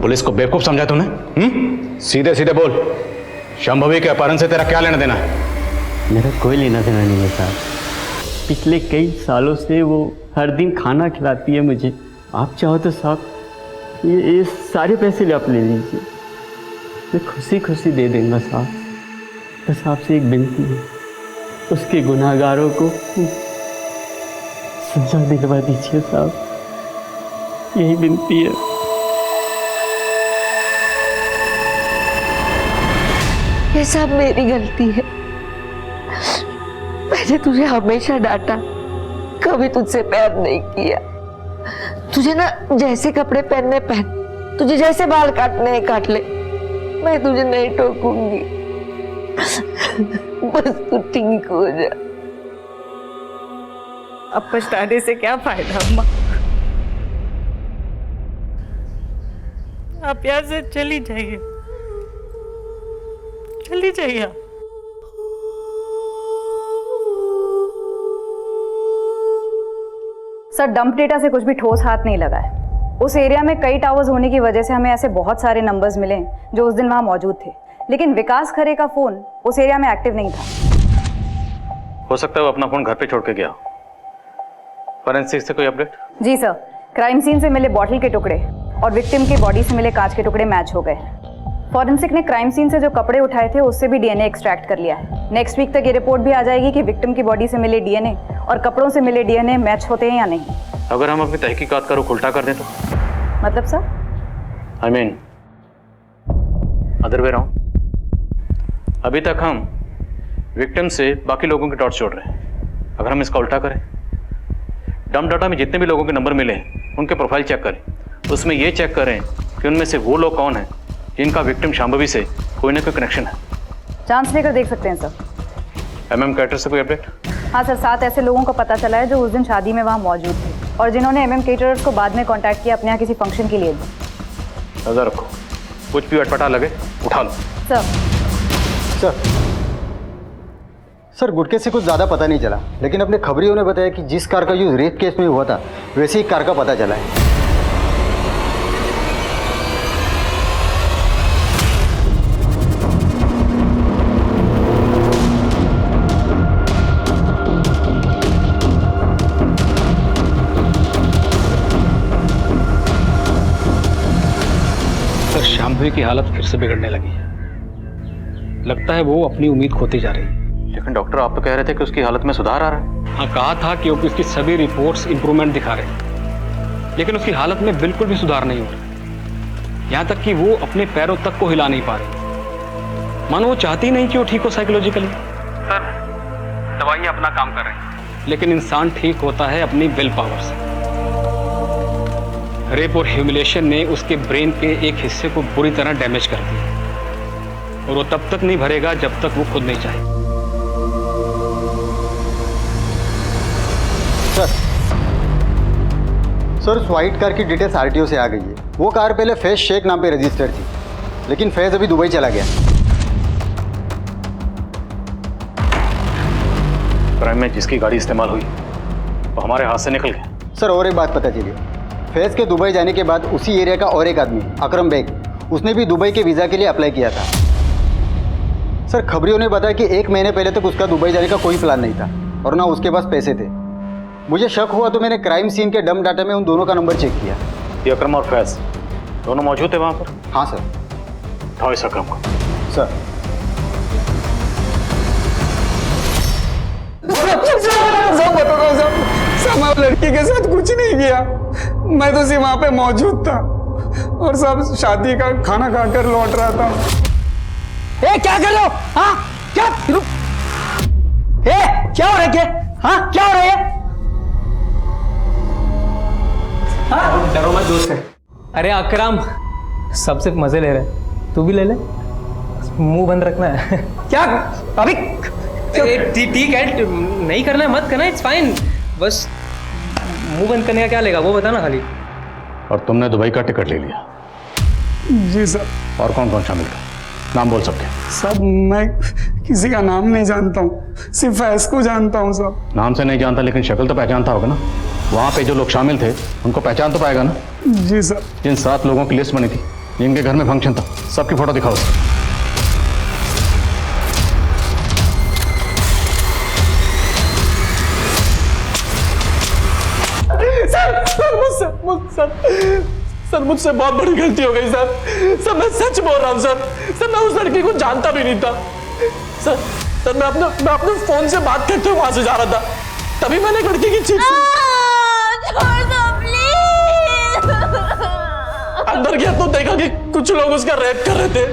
J: पुलिस को बेवकूफ समझा तूने? सीधे सीधे बोल, शांभवी के अपहरण से तेरा क्या लेना देना है?
H: मेरा कोई लेना देना नहीं है साहब। पिछले कई सालों से वो हर दिन खाना खिलाती है मुझे। आप चाहो तो साहब ये सारे पैसे आप ले लीजिए, मैं खुशी खुशी दे दूंगा साहब। बस आपसे एक विनती है, उसके गुनाहगारों को सजा दिलवा दीजिए साहब, यही विनती है।
A: ये सब मेरी गलती है। मैंने तुझे हमेशा डांटा, कभी तुझसे प्यार नहीं किया। तुझे ना जैसे कपड़े पहनने पहन, तुझे जैसे बाल काटने हैं काट ले, मैं तुझे नहीं टोकूंगी। बस तू ठीक हो जा।
I: अब पछताने से क्या फायदा अम्मा? आप यहाँ से चली जाइए, चली जाइए।
N: सर, डंप डेटा से कुछ भी ठोस हाथ नहीं लगा है। उस एरिया में कई टावर्स होने की वजह से हमें ऐसे बहुत सारे नंबर्स मिले जो उस दिन वहाँ मौजूद थे, लेकिन विकास खरे का फोन उस एरिया में एक्टिव नहीं था।
K: हो सकता है वो अपना फोन घर पे छोड़ के गया। फॉरेंसिक से कोई अपडेट?
N: जी सर, क्राइम सीन से मिले बॉटल के टुकड़े और विक्टिम के बॉडी से मिले कांच के टुकड़े मैच हो गए। फॉरेंसिक ने क्राइम सीन से जो कपड़े उठाए थे उससे भी डीएनए एक्सट्रैक्ट कर लिया है। नेक्स्ट वीक तक ये रिपोर्ट भी आ जाएगी कि विक्टिम की बॉडी से मिले डीएनए और कपड़ों से मिले डीएनए मैच होते हैं या नहीं।
K: अगर हम अपनी तहकीकात का रुख उल्टा कर दें तो?
N: मतलब sir?
K: I mean other way round. अभी तक हम विक्टिम से बाकी लोगों के डॉट्स जोड़ रहे हैं। अगर हम इसका उल्टा करें, डंप डाटा में जितने भी लोगों के नंबर मिले उनके प्रोफाइल चेक करें, उसमें ये चेक करें कि उनमें से वो लोग कौन हैं जिनका विक्टिम शांभवी से कोई ना कोई कनेक्शन है।
N: चांस लेकर देख सकते हैं सर।
K: एमएम कैटर से कोई अपडेट?
N: हाँ सर, 7 ऐसे लोगों को पता चला है जो उस दिन शादी में वहाँ मौजूद थे और जिन्होंने एमएम केटरर्स को बाद में कांटेक्ट किया अपने यहाँ किसी फंक्शन के लिए।
K: नजर रखो, कुछ भी अटपटा लगे उठा लो।
L: सर सर गुटके से कुछ ज़्यादा पता नहीं चला, लेकिन अपने खबरियों ने बताया कि जिस कार का यूज रेप केस में हुआ था वैसे ही कार का पता चला है।
J: शांभवी की हालत फिर से बिगड़ने लगी है। लगता है वो अपनी उम्मीद खोती जा रही है।
K: लेकिन डॉक्टर आप तो कह रहे थे कि उसकी हालत में सुधार आ रहा है।
J: हाँ, कहा था कि उसकी सभी रिपोर्ट्स इंप्रूवमेंट दिखा रहे हैं, लेकिन उसकी हालत में बिल्कुल भी सुधार नहीं हो रहा। यहाँ तक कि वो अपने पैरों तक को हिला नहीं पा रही। मानो वो चाहती नहीं कि वो ठीक हो साइकोलॉजिकली। सर, दवाइयाँ अपना काम कर रही हैं, लेकिन इंसान ठीक होता है अपनी विल पावर से। रेप और ह्यूमिलेशन ने उसके ब्रेन के एक हिस्से को बुरी तरह डैमेज कर दिया और वो तब तक नहीं भरेगा जब तक वो खुद नहीं चाहे।
L: सर उस व्हाइट कार की डिटेल्स आरटीओ से आ गई है। वो कार पहले फैज शेख नाम पे रजिस्टर्ड थी, लेकिन फैज अभी दुबई चला गया।
K: क्राइम में जिसकी गाड़ी इस्तेमाल हुई वो हमारे हाथ से निकल गया।
L: सर और एक बात पता चली, फैज के दुबई जाने के बाद उसी एरिया का और एक आदमी अकरम बेग, उसने भी दुबई के वीज़ा के लिए अप्लाई किया था। सर खबरियों ने बताया कि 1 महीने पहले तक उसका दुबई जाने का कोई प्लान नहीं था और ना उसके पास पैसे थे। मुझे शक हुआ तो मैंने क्राइम सीन के डंप डाटा में उन दोनों का नंबर चेक किया।
K: ये अकरम और फैज दोनों मौजूद थे वहाँ पर?
L: हाँ सर।
K: उठाओ इस अकरम को।
L: सर
G: सब लड़की के साथ कुछ नहीं किया, मैं तो सिर्फ वहां पे मौजूद था और सब शादी का खाना खाकर लौट रहा था।
O: ए क्या कर रहे हो? हाँ क्या रुक, ए क्या हो रहा है? क्या हाँ क्या हो रहा है? हाँ
P: डरो मत दोस्त है। अरे अकरम, सब सिर्फ मजे ले रहे, तू भी ले ले, मुंह बंद रखना है। क्या अभी ठीक है, नहीं करना है मत करना, इट्स फाइन, बस मुंह बंद करने का क्या लेगा वो बता ना खाली।
K: और तुमने दुबई का टिकट ले लिया?
G: जी सर।
K: और कौन कौन शामिल था? नाम बोल सकते?
G: सब मैं किसी का नाम नहीं जानता हूँ, सिर्फ फैज को जानता हूँ सब।
K: नाम से नहीं जानता लेकिन शक्ल तो पहचानता होगा ना। वहाँ पे जो लोग शामिल थे उनको पहचान तो पाएगा ना?
G: जी सर।
K: जिन 7 लोगों की लिस्ट बनी थी जिनके घर में फंक्शन था, सबकी फोटो दिखाओ।
G: सर मुझसे बहुत बड़ी गलती हो गई सर। मैं सच बोल रहा हूँ सर। मैं उस लड़की को जानता भी नहीं था सर। मैं अपने फोन से बात करते हुए वहां से जा रहा था, तभी मैंने लड़की की चीख अंदर गया तो देखा कि कुछ लोग उसका रेप कर रहे थे।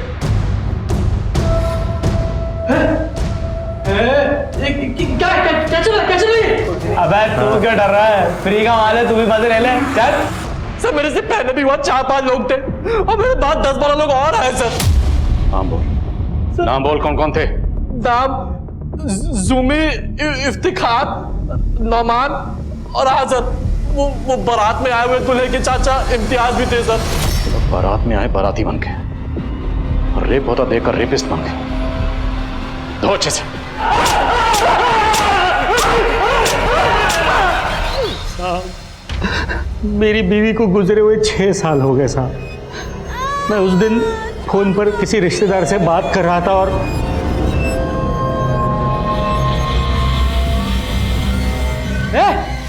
G: क्या चल रहा?
O: अबे तू क्यों डर रहा है? फ्री का माल है, तू भी मजे ले ले। चल।
G: सर मेरे से पहले भी हुआ 4-5 लोग थे और मेरे बाद 10-12 लोग और आए सर।
K: नाम बोल, नाम बोल, कौन कौन थे?
G: नाम जुमी, इफ्तिखार, नौमान और आजर। वो बारात में आए हुए दूल्हे के चाचा इम्तियाज भी थे सर।
K: तो बारात में आए बाराती बन के और रेप होता देखकर रेपिस्ट बन गए। दो अच्छे से।
O: मेरी बीवी को गुजरे हुए 6 साल हो गए साहब। मैं उस दिन
P: फोन पर किसी रिश्तेदार से बात कर रहा था और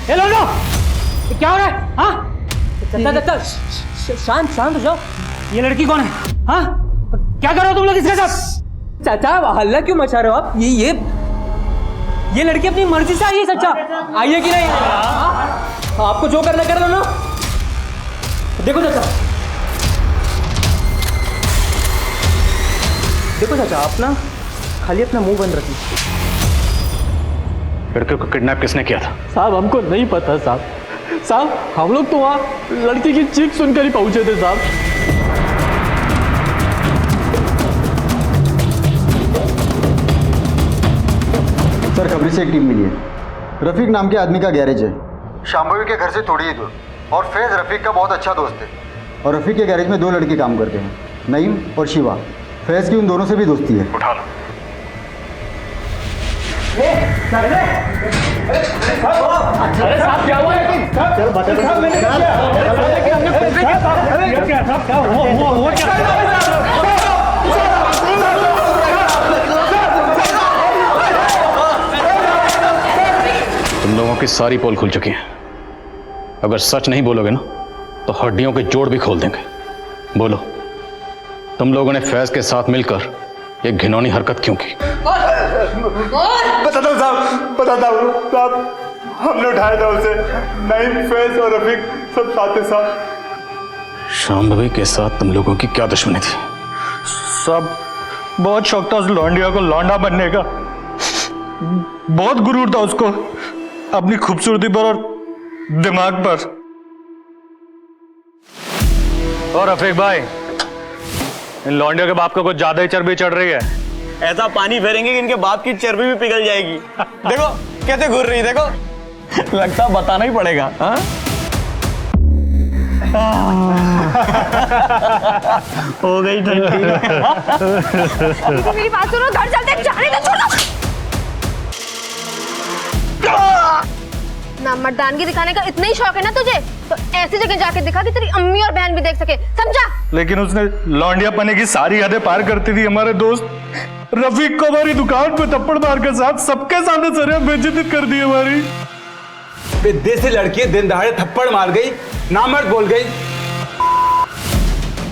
P: ए लोनो, क्या हो रहा है? हाँ चाचा शांत शांत हो जाओ। ये लड़की कौन है? हाँ क्या कर रहे हो तुम लोग इसके साथ? चाचा हल्ला क्यों मचा रहे हो आप? ये लड़की अपनी मर्जी से आई है चाचा, आई है कि नहीं? आपको जो करना कर लो ना। देखो चाचा, देखो चाचा, आप ना खाली अपना मुंह बंद रखिए।
J: लड़के को किडनैप किसने किया था?
G: साहब हमको नहीं पता साहब, हम लोग तो वहाँ लड़की की चीख सुनकर ही पहुंचे थे साहब।
L: सर खबरी से एक टीम मिली है। रफीक नाम के आदमी का गैरेज है शांभवी के घर से थोड़ी ही दूर, और फैज रफीक का बहुत अच्छा दोस्त है। और रफीक के गैरेज में 2 लड़के काम करते हैं, नईम और शिवा। फैज की उन दोनों से भी दोस्ती है।
J: उठा लो।
G: अरे साहब क्या हुआ?
J: तुम लोगों की सारी पोल खुल चुकी है। अगर सच नहीं बोलोगे ना तो हड्डियों के जोड़ भी खोल देंगे। बोलो, तुम लोगों ने फैज के साथ मिलकर ये घिनौनी हरकत क्यों की?
Q: बताता हूँ साहब, हमने उठाया था उसे। नईम, फैज और रफीक सब साथ साथ।
J: शांभवी के साथ तुम लोगों की क्या दुश्मनी थी?
Q: सब बहुत शौक था उस लौंडिया को लौंडा बनने का। बहुत गुरूर था उसको अपनी खूबसूरती पर और दिमाग पर। और रफीक भाई, इन लौंडियों के बाप को कुछ ज्यादा ही चर्बी चढ़ रही है।
E: ऐसा पानी फेरेंगे कि इनके बाप की चर्बी भी पिघल जाएगी। देखो कैसे घूर रही, देखो लगता बताना ही पड़ेगा। हाँ हो गई ठंडी।
D: मेरी बात सुनो, घर चलते, जाने दो, छोड़ो। ना मर्दानगी दिखाने का इतना ही शौक है ना तुझे, तो ऐसी जगह जाके दिखा कि तेरी अम्मी और बहन भी देख सके, समझा?
Q: लेकिन उसने लौंडिया पने की सारी हदें पार करती थी। हमारे दोस्त रफीक को हमारी दुकान पे थप्पड़ मार के साथ सबके सामने सरिया बेइज्जती कर दी हमारी।
R: देसी लड़की दिन दहाड़े थप्पड़ मार गई, नामर्द बोल गई,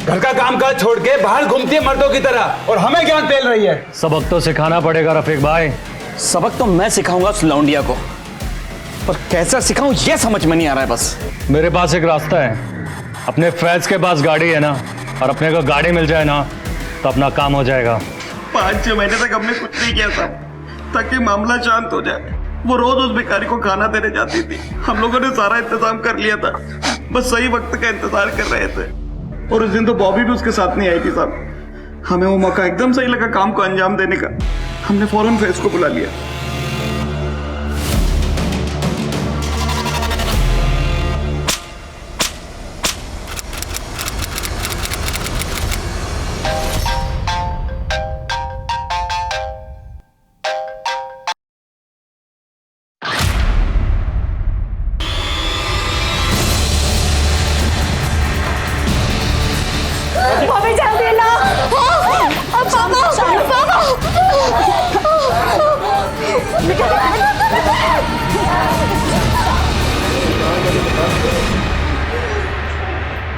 R: घर का काम काज छोड़ के बाहर घूमती है मर्दों की तरह, और हमें ज्ञान पेल रही है।
Q: सबक तो सिखाना पड़ेगा रफीक भाई।
E: सबक तो मैं सिखाऊंगा उस लौंडिया को, पर कैसा सिखाऊं ये समझ में नहीं आ रहा है। बस
Q: मेरे पास एक रास्ता है। अपने फैज के पास गाड़ी है ना, और अपने को गाड़ी मिल जाए ना तो अपना काम हो जाएगा।
S: 5-6 महीने तक हमने कुछ नहीं किया था ताकि मामला शांत हो जाए। वो रोज उस भिखारी को खाना देने जाती थी। हम लोगों ने सारा इंतजाम कर लिया था, बस सही वक्त का इंतजार कर रहे थे। और उस दिन तो बॉबी भी उसके साथ नहीं आई थी साहब। हमें वो मौका एकदम सही लगा काम को अंजाम देने का। हमने फौरन फैज को बुला लिया।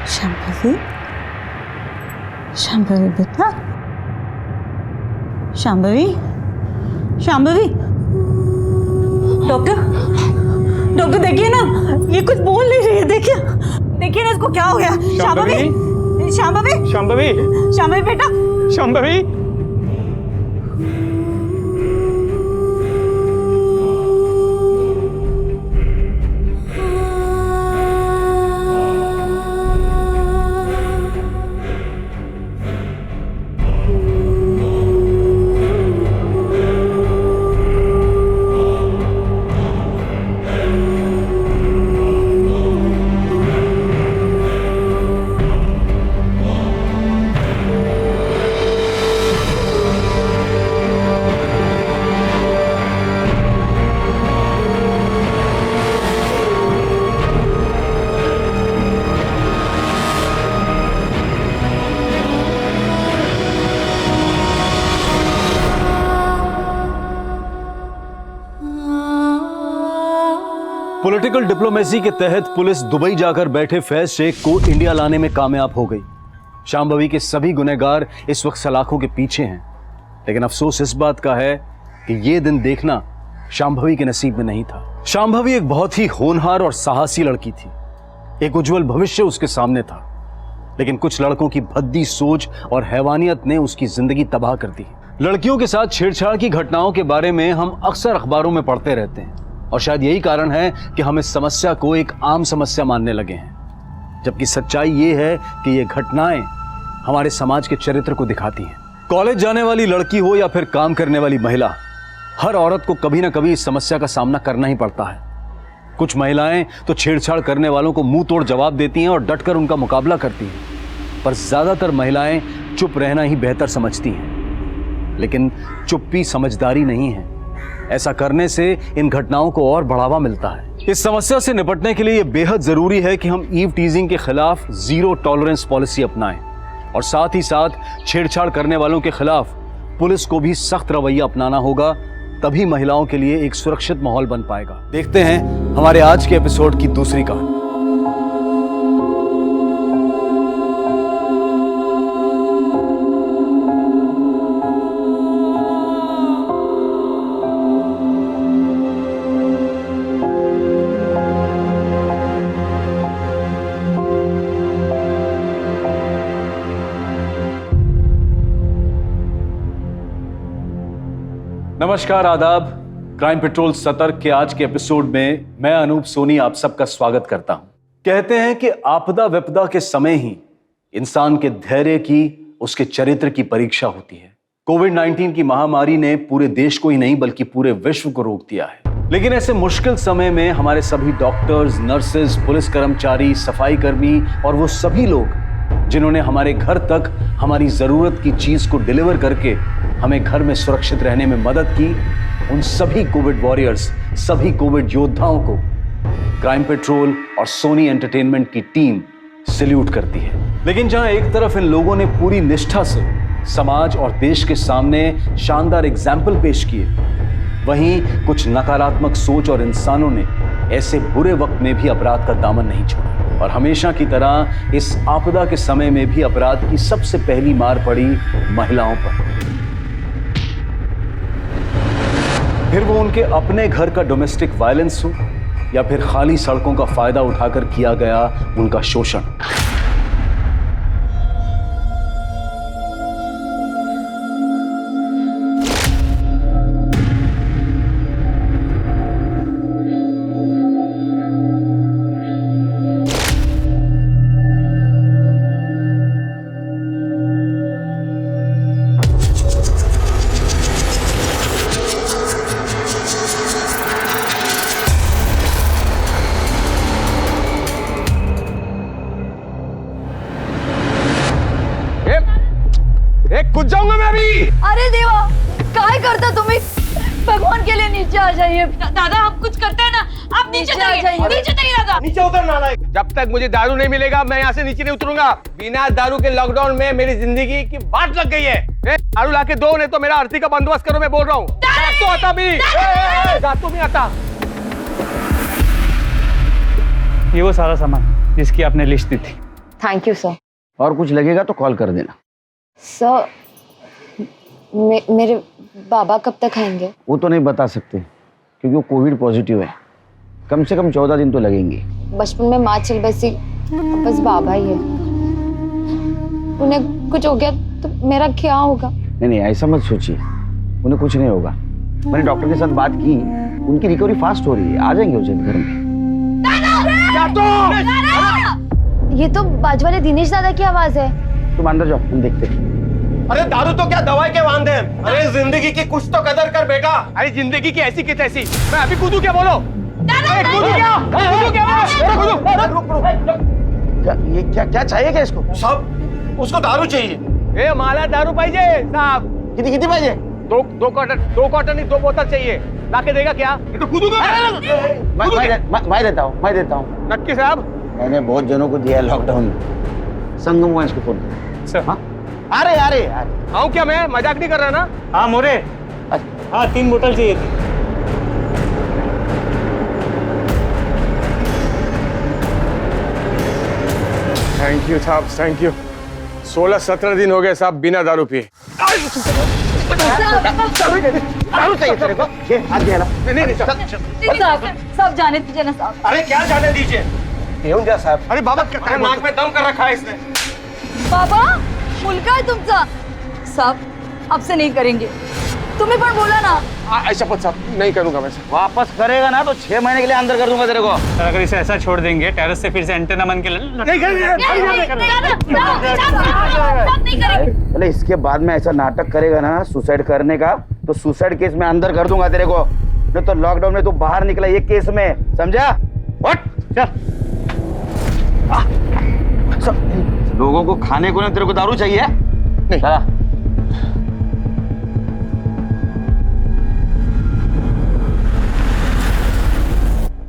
T: शांभवी, शांभवी बेटा, शांभवी, शांभवी।
I: डॉक्टर, डॉक्टर देखिए ना, ये कुछ बोल नहीं रही है। देखिए, देखिए ना इसको क्या हो गया। शांभवी, शांभवी,
Q: शांभवी,
I: शांभवी बेटा,
Q: शांभवी।
B: पॉलिटिकल डिप्लोमेसी के तहत पुलिस दुबई जाकर बैठे फैज शेख को इंडिया लाने में कामयाब हो गई। शांभवी के सभी गुनहगार इस वक्त सलाखों के पीछे हैं, लेकिन अफसोस इस बात का है कि ये दिन देखना शांभवी के नसीब में नहीं था। शांभवी एक बहुत ही होनहार और साहसी लड़की थी। एक उज्जवल भविष्य उसके सामने था, लेकिन कुछ लड़कों की भद्दी सोच और हैवानियत ने उसकी जिंदगी तबाह कर दी। लड़कियों के साथ छेड़छाड़ की घटनाओं के बारे में हम अक्सर अखबारों में पढ़ते रहते हैं, और शायद यही कारण है कि हम इस समस्या को एक आम समस्या मानने लगे हैं, जबकि सच्चाई ये है कि ये घटनाएं हमारे समाज के चरित्र को दिखाती हैं। कॉलेज जाने वाली लड़की हो या फिर काम करने वाली महिला, हर औरत को कभी ना कभी इस समस्या का सामना करना ही पड़ता है। कुछ महिलाएं तो छेड़छाड़ करने वालों को मुंह तोड़ जवाब देती हैं और डटकर उनका मुकाबला करती हैं, पर ज्यादातर महिलाएं चुप रहना ही बेहतर समझती हैं। लेकिन चुप्पी समझदारी नहीं है। ऐसा करने से इन घटनाओं को और बढ़ावा मिलता है। इस समस्या से निपटने के लिए यह बेहद जरूरी है कि हम ईव टीजिंग के खिलाफ जीरो टॉलरेंस पॉलिसी अपनाएं, और साथ ही साथ छेड़छाड़ करने वालों के खिलाफ पुलिस को भी सख्त रवैया अपनाना होगा। तभी महिलाओं के लिए एक सुरक्षित माहौल बन पाएगा। देखते हैं हमारे आज के एपिसोड की दूसरी कहानी। नमस्कार, आदाब। क्राइम पेट्रोल सतर्क के आज के एपिसोड में मैं अनूप सोनी आप सबका स्वागत करता हूं। कहते हैं कि आपदा विपदा के समय ही इंसान के धैर्य की, उसके चरित्र की परीक्षा होती है। कोविड-19 की महामारी ने पूरे देश को ही नहीं बल्कि पूरे विश्व को रोक दिया है। लेकिन ऐसे मुश्किल समय में हमारे सभी डॉक्टर्स, नर्सेज, पुलिस कर्मचारी, सफाई कर्मी और वो सभी लोग जिन्होंने हमारे घर तक हमारी जरूरत की चीज को डिलीवर करके हमें घर में सुरक्षित रहने में मदद की, उन सभी कोविड वॉरियर्स, सभी कोविड योद्धाओं को क्राइम पेट्रोल और सोनी एंटरटेनमेंट की टीम सैल्यूट करती है। लेकिन जहां एक तरफ इन लोगों ने पूरी निष्ठा से समाज और देश के सामने शानदार एग्जाम्पल पेश किए, वहीं कुछ नकारात्मक सोच और इंसानों ने ऐसे बुरे वक्त में भी अपराध का दामन नहीं छोड़ा, और हमेशा की तरह इस आपदा के समय में भी अपराध की सबसे पहली मार पड़ी महिलाओं पर। फिर वो उनके अपने घर का डोमेस्टिक वायलेंस हो या फिर खाली सड़कों का फायदा उठाकर किया गया उनका शोषण।
G: कुछ जाऊंगा मैं अभी।
U: अरे देवा, काय करता तुम्हें? भगवान के लिए नीचे आ जाइए। दादा हम कुछ करते हैं ना, आप नीचे जाइए। नीचे जाइए दादा।
G: नीचे उतर नालायक। जब तक मुझे दारू नहीं मिलेगा मैं यहाँ से नीचे नहीं उतरूंगा। बिना दारू के लॉकडाउन में मेरी जिंदगी की बाट लग गई है। दारू लाके दो, नहीं तो मेरा आरती का बंदोबस्त करो। मैं बोल रहा हूँ तो आता भी जातू भी आता।
H: ये वो सारा सामान जिसकी आपने लिस्ट दी थी।
U: Thank you sir.
L: और कुछ लगेगा तो कॉल कर देना।
U: सर मेरे बाबा कब तक आएंगे?
L: वो तो नहीं बता सकते क्योंकि वो कोविड पॉजिटिव है। कम से कम 14 दिन तो लगेंगे।
U: बचपन में माँ चल बसी, बस बाबा ही है। उन्हें कुछ हो गया तो मेरा क्या होगा?
L: नहीं ऐसा मत सोचिए, उन्हें कुछ नहीं होगा। मैंने डॉक्टर के साथ बात की, उनकी रिकवरी फास्ट हो रही है। आ जाएंगे उस घर में।
U: ये तो बाजू वाले दिनेश दादा की आवाज है।
L: तुम अंदर जाओ, हम देखते हैं।
G: अरे दारू तो क्या दवाई के वांदे हैं। अरे जिंदगी की कुछ तो कदर कर बेटा। अरे जिंदगी की ऐसी की तैसी। मैं अभी कूदू क्या? बोलो कूदू क्या? कूदू क्या?
L: ये क्या चाहिए क्या इसको?
G: सब उसको दारू चाहिए। ए माला दारू पाहिजे साहब।
L: कितनी पाहिजे?
G: दो क्वार्टर नहीं, 2 बोतल चाहिए। लाके देगा क्या? ये तो कूदूगा।
L: मैं देता हूँ।
G: नक्की साहब?
L: मैंने बहुत जनों को दिया है लॉकडाउन में। संगम हुआ इसको फोन
G: सर।
L: हाँ? अरे
G: आऊं क्या? मैं मजाक नहीं कर रहा ना।
H: हाँ मोरे, हाँ 3 बोतल चाहिए थी।
F: थैंक यू साहब, थैंक यू। 16-17 दिन हो गए साहब बिना दारू पिए।
O: दारू चाहिए तेरे को? ये हाथ दिया ना। नहीं
U: सब जाने दीजिए ना साहब।
O: अरे क्या जाने दीजिए? क्यों जा साहब? अरे बाबा नाक में दम कर रखा है इसने।
U: बाबा मुलगा है तुमचा साहब, आपसे नहीं करेंगे। तुम्हें पर बोला ना।
F: ऐसा पत साहब नहीं करूंगा मैं।
O: वापस करेगा ना तो 6 महीने के लिए अंदर कर दूंगा तेरे को।
Q: अगर इसे ऐसा छोड़ देंगे टेरेस से फिर से एंटेना बन के
O: नहीं करेंगे। इसके बाद में ऐसा नाटक करेगा ना सुसाइड करने का, तो सुसाइड केस में अंदर कर दूंगा तेरे को। नहीं तो लॉकडाउन में तू बाहर निकला ये केस में, समझा? उठ चल। लोगों को खाने को ना तेरे को दारू चाहिए? नहीं। चला।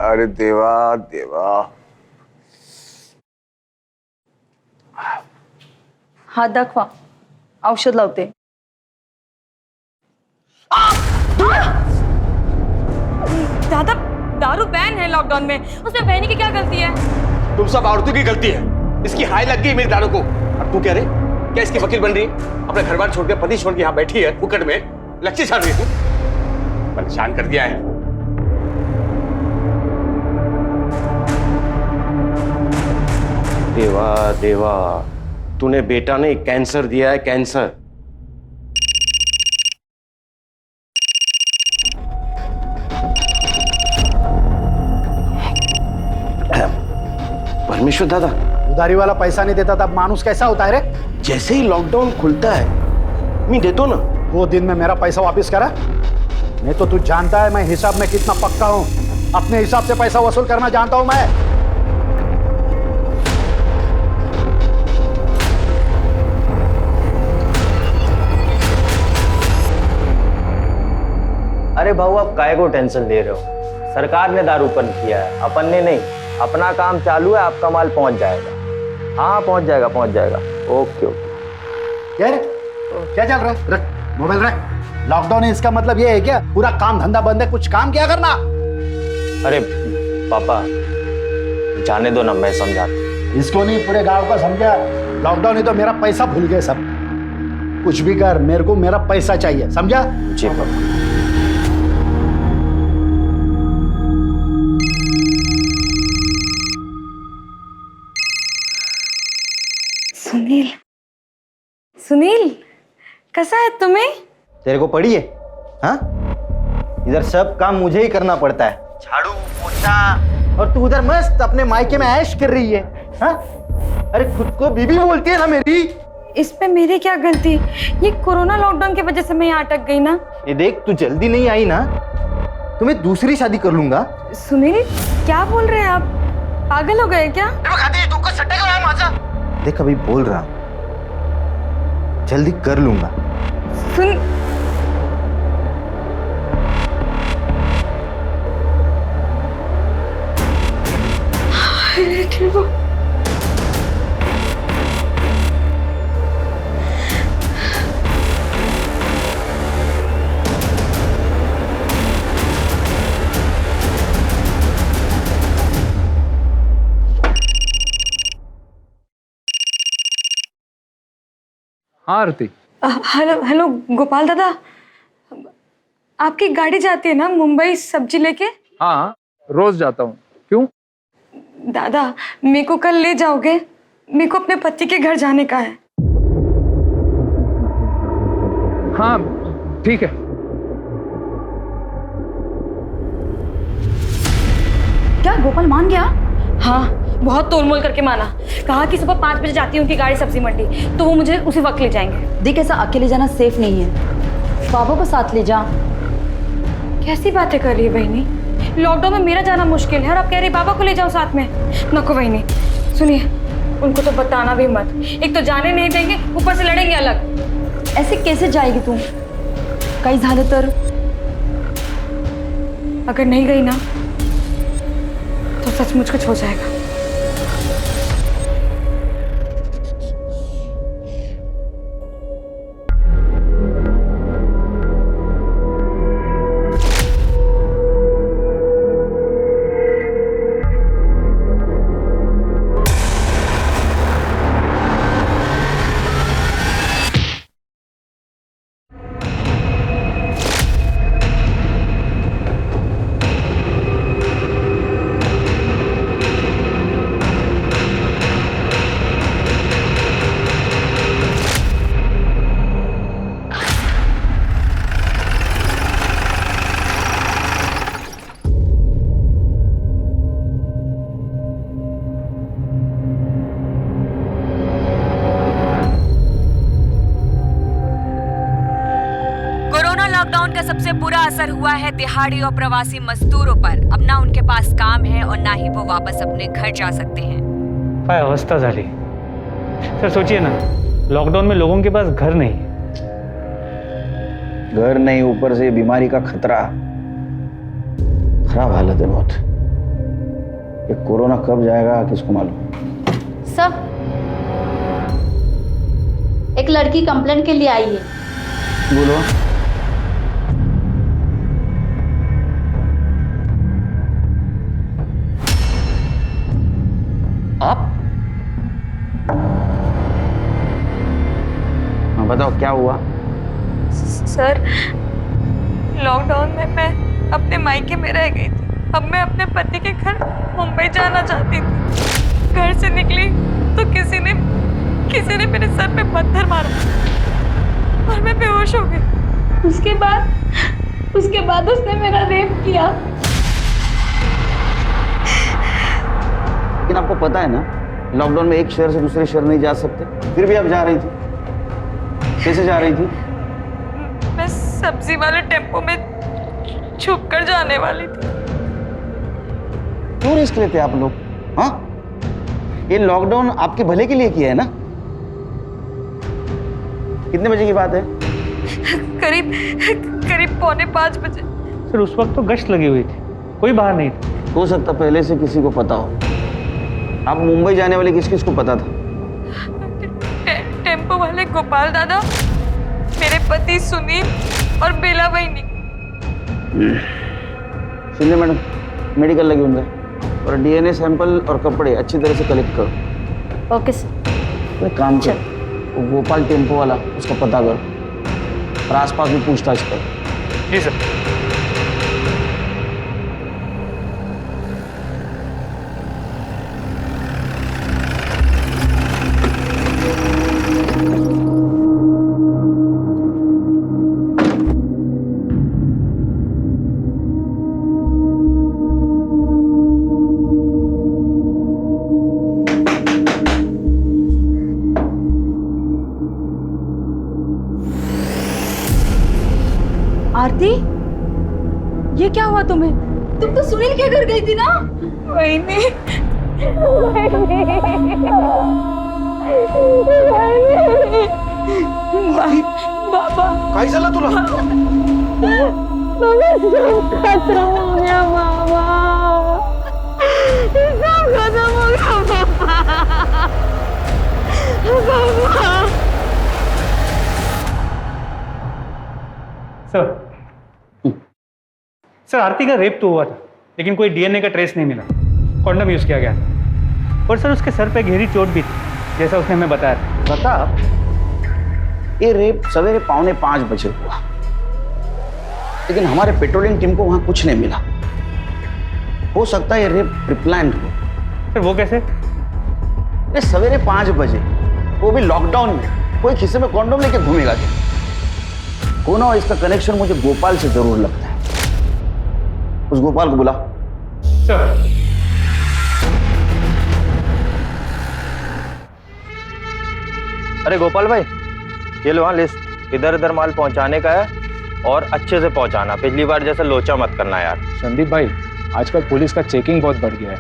F: अरे देवा देवा।
U: हात दाखवा, औषध लावते। दादा दारू बैन है लॉकडाउन में, उसमें बहनी की क्या गलती है?
F: तुम सब औरतों की गलती है। इसकी हाय लग गई मेरी दारू को। अब तू कह रहे क्या इसकी वकील बन रही है? अपने घर बार छोड़ के पति छोड़ के यहाँ बैठी है फुकट में, लच्ची छाड़ रही है। तू परेशान कर दिया है।
V: देवा देवा, तूने बेटा ने कैंसर दिया है, कैंसर। परमेश्वर दादा,
O: उधारी वाला पैसा नहीं देता तब मानुस कैसा होता है रे?
V: जैसे ही लॉकडाउन खुलता है मैं देता हूं ना।
O: वो दिन में मेरा पैसा वापस करा। नहीं तो तू जानता है मैं हिसाब में कितना पक्का हूं। अपने हिसाब से पैसा वसूल करना जानता हूं मैं।
W: अरे भाऊ आप काहे को टेंशन ले रहे हो? सरकार ने दारू बंद किया है, अपन ने नहीं। अपना काम चालू है, आपका माल पहुंच जाएगा। हाँ पहुंच जाएगा, पहुंच जाएगा। Okay okay.
O: यार क्या चल रहा है? रख मोबाइल रख। लॉकडाउन है इसका मतलब ये है क्या पूरा काम धंधा बंद है, कुछ काम क्या करना?
W: अरे पापा जाने दो ना, मैं समझाता।
O: इसको नहीं पूरे गांव का समझा। लॉकडाउन है तो मेरा पैसा भूल गए सब। कुछ भी कर, मेरे को मेरा पैसा चाहिए, समझा?
W: जी पापा।
U: सुनील, सुनील कैसा है तुम्हें?
L: तेरे को पड़ी है? हाँ, इधर सब काम मुझे ही करना पड़ता है, झाड़ू पोछा, और तू उधर मस्त अपने मायके में ऐश कर रही है। हाँ, अरे खुद को बीबी बोलती है ना मेरी।
U: इस पे मेरी क्या गलती? ये कोरोना लॉकडाउन की वजह से मैं यहाँ अटक गई ना।
L: ये देख तू जल्दी नहीं आई ना तो मैं दूसरी शादी कर लूंगा।
U: सुनील क्या बोल रहे हैं आप? पागल हो गए क्या?
L: देख अभी बोल रहा, जल्दी कर लूंगा।
U: सुन, ठीक हो?
J: हाँ आरती।
U: हेलो हेलो गोपाल दादा, आपकी गाड़ी जाती है ना मुंबई सब्जी लेके?
J: हाँ रोज जाता हूँ। क्यों?
U: दादा मेरे को कल ले जाओगे? मेरे को अपने पति के घर जाने का है।
J: हाँ ठीक है।
U: क्या गोपाल मान गया? हाँ बहुत तोलमोल करके माना। कहा कि सुबह 5 बजे जाती है उनकी गाड़ी सब्जी मंडी, तो वो मुझे उसी वक्त ले जाएंगे।
N: देख ऐसा अकेले जाना सेफ नहीं है, बाबा को साथ ले जा।
U: कैसी बातें कर रही है बहनी? लॉकडाउन में मेरा जाना मुश्किल है और आप कह रही बाबा को ले जाओ साथ में। नको बहनी, सुनिए उनको तो बताना भी मत। एक तो जाने नहीं देंगे, ऊपर से लड़ेंगे अलग।
N: ऐसे कैसे जाएगी तू? काही झालं तर?
U: अगर नहीं गई ना तो सचमुच कुछ हो जाएगा।
A: सबसे बुरा असर हुआ है दिहाड़ी और प्रवासी मजदूरों पर। अब ना उनके पास काम है और ना ही वो वापस अपने घर जा सकते हैं।
J: काय अवस्था झाली सर, सोचिए ना, लॉकडाउन में लोगों के पास घर नहीं,
O: घर नहीं, ऊपर से बीमारी का खतरा, खराब हालत है बहुत। ये कोरोना कब जाएगा किसको मालूम।
C: सर, एक लड़की कंप्लेंट के लिए आई है।
O: बोलो।
E: आप?
O: हाँ बताओ क्या हुआ।
U: सर, लॉकडाउन में मैं अपने मायके में रह गई थी। अब मैं अपने पति के घर मुंबई जाना चाहती थी। घर से निकली तो किसी ने मेरे सर पे पत्थर मारा और मैं बेहोश हो गई। उसके बाद उसने मेरा रेप किया।
O: लेकिन आपको पता है ना, लॉकडाउन में एक शहर से दूसरे शहर नहीं जा सकते, फिर भी आप जा रही थी। कैसे जा रही थी?
U: मैं सब्जी वाले टेम्पो में छुप कर जाने वाली थी।
O: क्यों रिस्क लेते आप लोग? हाँ, ये लॉकडाउन आपके भले के लिए किया है ना। कितने बजे की बात है?
U: करीब 4:45 बजे।
J: सर उस वक्त तो गश्त लगी हुई थी, कोई बाहर नहीं था।
O: हो सकता पहले से किसी को पता हो। आप मुंबई जाने वाले किस किस को पता था?
U: टेम्पो वाले गोपाल दादा, मेरे पति सुनील और बेला बहनी।
O: सुनिए मैडम, मेडिकल लगे होंगे और डीएनए सैंपल और कपड़े अच्छी तरह से कलेक्ट करो।
C: Okay sir.
O: एक काम कर, वो गोपाल टेम्पो वाला, उसका पता करो और आसपास भी पूछताछ करो।
J: जी सर।
U: आरती, ये क्या हुआ तुम्हें? तुम तो सुनील के घर गई थी ना? वही बाबा
F: काय झालं तुला?
U: खतरा हो गया बाबा, सब खत्म हो गया बाबा।
J: सर आरती का रेप तो हुआ था, लेकिन कोई डीएनए का ट्रेस नहीं मिला। कॉन्डम यूज किया गया था और सर उसके सर पे गहरी चोट भी थी, जैसा उसने हमें बताया था।
O: प्रताप, ये रेप सवेरे 4:45 बजे हुआ, लेकिन हमारे पेट्रोलिंग टीम को वहां कुछ नहीं मिला। हो सकता है ये रेप प्रीप्लान्ड हो।
J: सर वो कैसे?
O: ये सवेरे 5 बजे, वो भी लॉकडाउन में, कोई खिस्से में कॉन्डोम लेके घूमेगा क्या? कौन हो, इसका कनेक्शन मुझे गोपाल से जरूर लगता है। उस गोपाल को बुला।
J: सर।
W: अरे गोपाल भाई, ये लो हाँ लिस्ट, इधर इधर माल पहुंचाने का है और अच्छे से पहुंचाना। पिछली बार जैसा लोचा मत करना यार।
M: संदीप भाई, आजकल पुलिस का चेकिंग बहुत बढ़ गया है,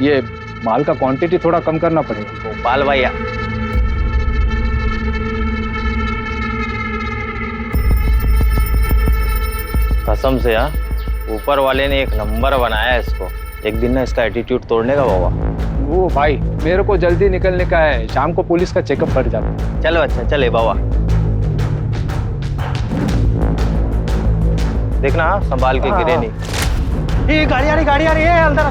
M: ये माल का क्वांटिटी थोड़ा कम करना पड़ेगा।
W: गोपाल भाई कसम से हाँ, ऊपर वाले ने एक नंबर बनाया है इसको। एक दिन ना इसका एटीट्यूड तोड़ने का बाबा।
M: वो भाई, मेरे को जल्दी निकलने का है, शाम को पुलिस का चेकअप बढ़ जाता है।
W: चलो अच्छा, चले बाबा। देखना हाँ, संभाल के गिरे नहीं।
F: ये गाड़ी आ रही है, अंदर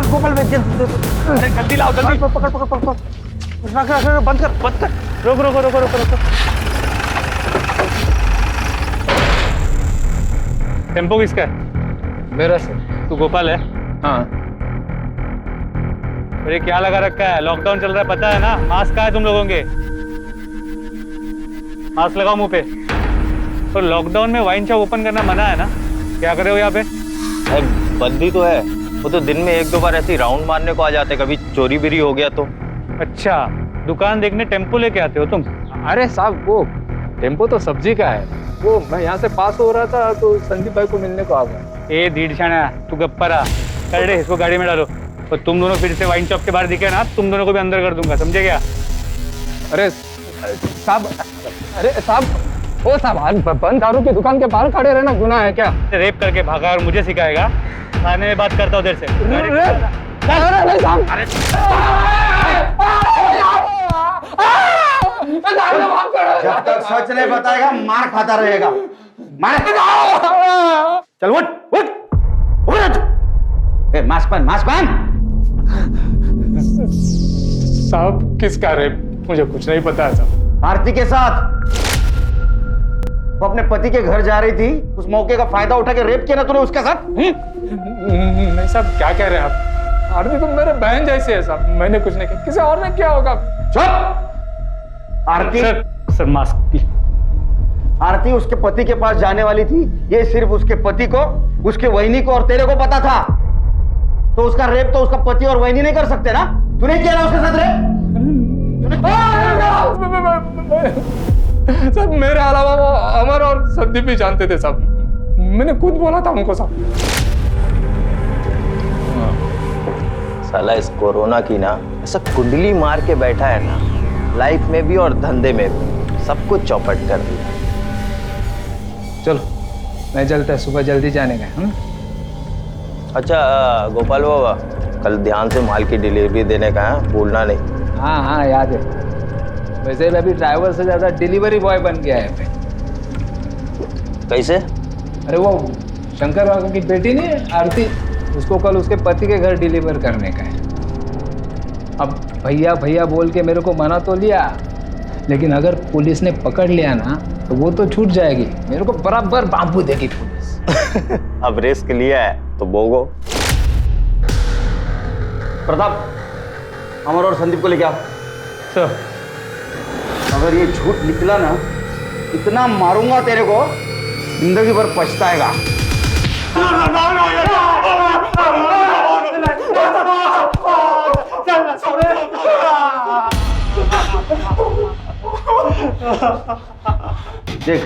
F: गोपाल भाई जल्दी। अरे जल्दी लाओ, जल्दी पकड़ पकड़ पकड़, रख बंद कर। रोक।
J: टेम्पो किसका है?
M: मेरा सर।
J: तू गोपाल है?
M: हाँ।
J: अरे क्या लगा रखा है? लॉकडाउन चल रहा है, पता है ना? मास्क कहाँ है तुम लोगों के? मास्क लगाओ मुंह पे। तो लॉकडाउन में वाइन शॉप ओपन करना मना है ना? क्या कर रहे हो यहाँ पे?
W: बंदी तो है, वो तो दिन में 1-2 बार ऐसी राउंड मारने को आ जाते, कभी चोरी बिरी हो गया तो।
J: अच्छा, दुकान देखने टेम्पो लेके आते हो तुम?
M: अरे साहब, वो टेम्पो तो सब्जी का है, वो मैं यहाँ से पास हो रहा था तो संदीप भाई को मिलने को आ गया।
J: ए दीडशाना, तू गप्परा कर दे, इसको गाड़ी में डालो और तुम दोनों फिर से वाइन शॉप के बाहर दिखे ना, तुम दोनों को भी अंदर कर दूंगा, समझे क्या?
M: अरे साहब, अरे साहब, ओ साहब, बंद दारू की दुकान के बाहर खड़े रहना गुनाह है क्या?
J: रेप करके भागा और मुझे सिखाएगा? थाने में बात करता हूँ देर से।
O: जब तक सच नहीं बताएगा मार खाता रहेगा। मार। चल उठ उठ उठ। ए मास्क पहन, मास्क पहन।
M: साहब किसका रेप? मुझे कुछ नहीं पता है साहब।
O: आरती के साथ वो अपने पति के घर जा रही थी, उस मौके का फायदा उठा के रेप किया ना तूने उसके साथ?
M: नहीं साहब, क्या कह रहे हैं आप? आरती तो मेरे बहन जैसे है साहब, मैंने कुछ नहीं किया, किसी और ने क्या होगा?
O: चुप। आरती
J: सर मास्क।
O: आरती उसके पति के पास जाने वाली थी, ये सिर्फ उसके पति को, उसके वहिनी को और तेरे को पता था। तो उसका रेप तो उसका पति और वहिनी नहीं कर सकते ना? तूने किया ना उसके साथ रेप?
M: सर मेरे अलावा वो अमर और संदीप भी जानते थे साहब, मैंने खुद बोला था उनको साहब।
W: साला इस कोरोना की ना ऐसा कुंडली मार के बैठा है ना, लाइफ में भी और धंधे में भी सब कुछ चौपट कर दिया।
M: चलो मैं चलता है, सुबह जल्दी जाने का।
W: अच्छा गोपाल बाबा, कल ध्यान से माल की डिलीवरी देने का है, भूलना नहीं।
M: हाँ हाँ याद है। वैसे भी अभी ड्राइवर से ज्यादा डिलीवरी बॉय बन गया है मैं।
W: कैसे?
M: अरे वो शंकर बाबू की बेटी नहीं आरती, उसको कल उसके पति के घर डिलीवर करने का है। अब भैया भैया बोल के मेरे को मना तो लिया, लेकिन अगर पुलिस ने पकड़ लिया ना तो वो तो छूट जाएगी, मेरे को बराबर बांबू देगी पुलिस।
W: अब रिस्क लिया है तो भोगो।
O: प्रताप, अमर और संदीप को लेके आओ।
M: सर
O: अगर ये झूठ निकला ना, इतना मारूंगा तेरे को, जिंदगी भर पछताएगा। देख,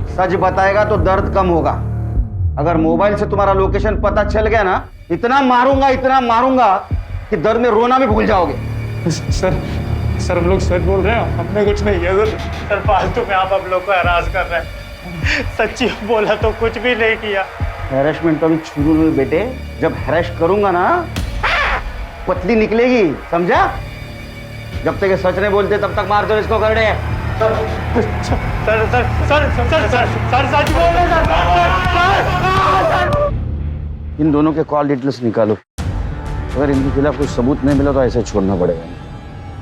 O: सच बताएगा तो दर्द कम होगा। अगर मोबाइल से तुम्हारा लोकेशन पता चल गया ना, इतना मारूंगा कि दर्द में रोना भी भूल जाओगे।
Q: सर हम लोग सच बोल रहे हैं, हमने कुछ नहीं किया सर।
H: सर फालतू में आप लोग को हरास कर रहे हैं, सच्ची बोला तो कुछ भी नहीं किया।
O: हैरेसमेंट तो अभी शुरू हुई बेटे, जब हैरेस करूंगा ना पतली निकलेगी, समझा? जब तक ये सच नहीं बोलते तब तक मार दो इसको करड़े।
H: Sir sir sir sir sir sir सच बोल रहे सर।
O: इन दोनों के कॉल डिटेल्स निकालो, अगर इनके खिलाफ कोई सबूत नहीं मिला तो ऐसे छोड़ना पड़ेगा।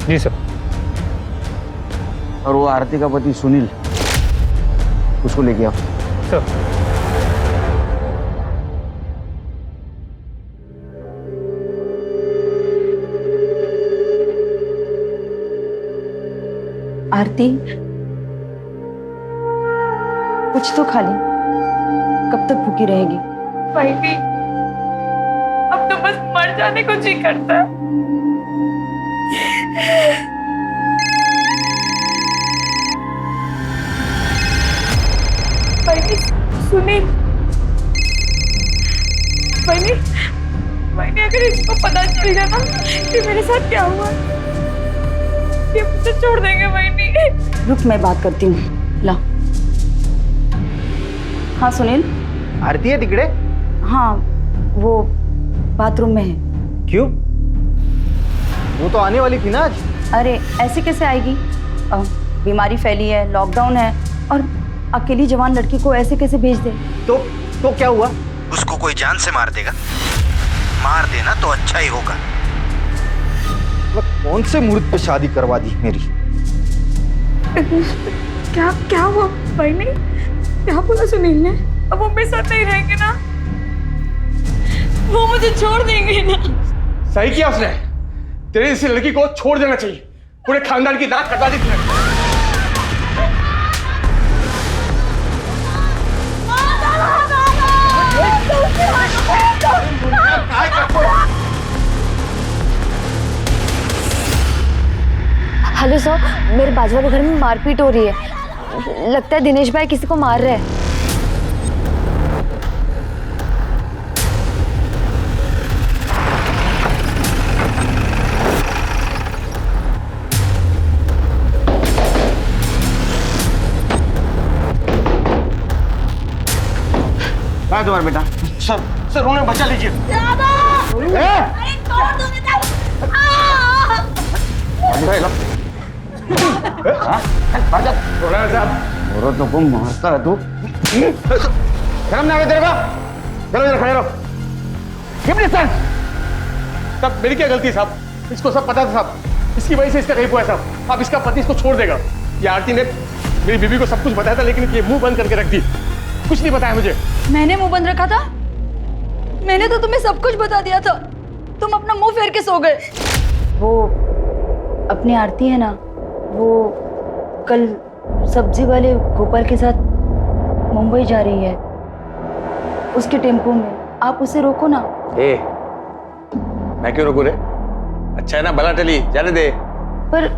J: जी सर।
O: और वो आरती का पति सुनील, उसको लेके आओ।
J: सर
N: आरती, कुछ तो खा ली, कब तक भूखी रहेगी?
U: भाई भी अब तो बस मर जाने को जी करता है। भाई सुनील, भाई अगर इसको पता चल गया ना कि मेरे साथ क्या हुआ, ये मुझे छोड़ देंगे। भाई
N: रुक, मैं बात करती हूँ। ला। हाँ सुनील।
L: आरती है तिकड़े?
N: हाँ, वो बाथरूम में है।
L: क्यों? वो तो आने वाली थी ना आज।
N: अरे ऐसे कैसे आएगी? बीमारी फैली है, लॉकडाउन है, और अकेली जवान लड़की को ऐसे कैसे भेज दे?
L: तो क्या हुआ?
D: उसको कोई जान से मार देगा? मार देना तो अच्छा ही होगा।
L: कौन से मुहूर्त पे शादी करवा दी मेरी?
U: क्या हुआ भाई ने? क्या बोला सुनील ने? अब वो मेरे साथ नहीं रहेंगे ना, वो मुझे छोड़ देंगे ना।
F: सही किया उसने, तेरे जैसी लड़की को छोड़ देना चाहिए, पूरे खानदान की नाक कटा दी तुमने।
U: हेलो सर, मेरे बाजू वाले घर में मारपीट हो रही है, लगता है दिनेश भाई किसी को मार रहे हैं।
O: कहाँ तुम्हारा बेटा?
F: सर उन्हें बचा लीजिए।
O: औरत को मारता है तू? शर्म नहीं आ रही तेरे को? चलो इधर खड़े रहो।
F: साहब मेरी क्या गलती है साहब? इसको सब पता था साहब, इसकी वजह से इसका रेप हुआ है साहब। अब इसका पति इसको छोड़ देगा। ये आरती ने मेरी बीवी को सब कुछ बताया था, लेकिन ये मुंह बंद करके रख दी, कुछ नहीं बताया मुझे।
U: मैंने मुंह बंद रखा था? मैंने तो तुम्हें सब कुछ बता दिया था, तुम अपना मुंह फेर के सो गए।
N: वो अपनी आरती है ना, वो कल सब्जी वाले गोपाल के साथ मुंबई जा रही है, उसके टेम्पो में। आप उसे रोको ना।
F: मैं क्यों रोकू रे? अच्छा है ना, भला टली, जाने दे।
N: पर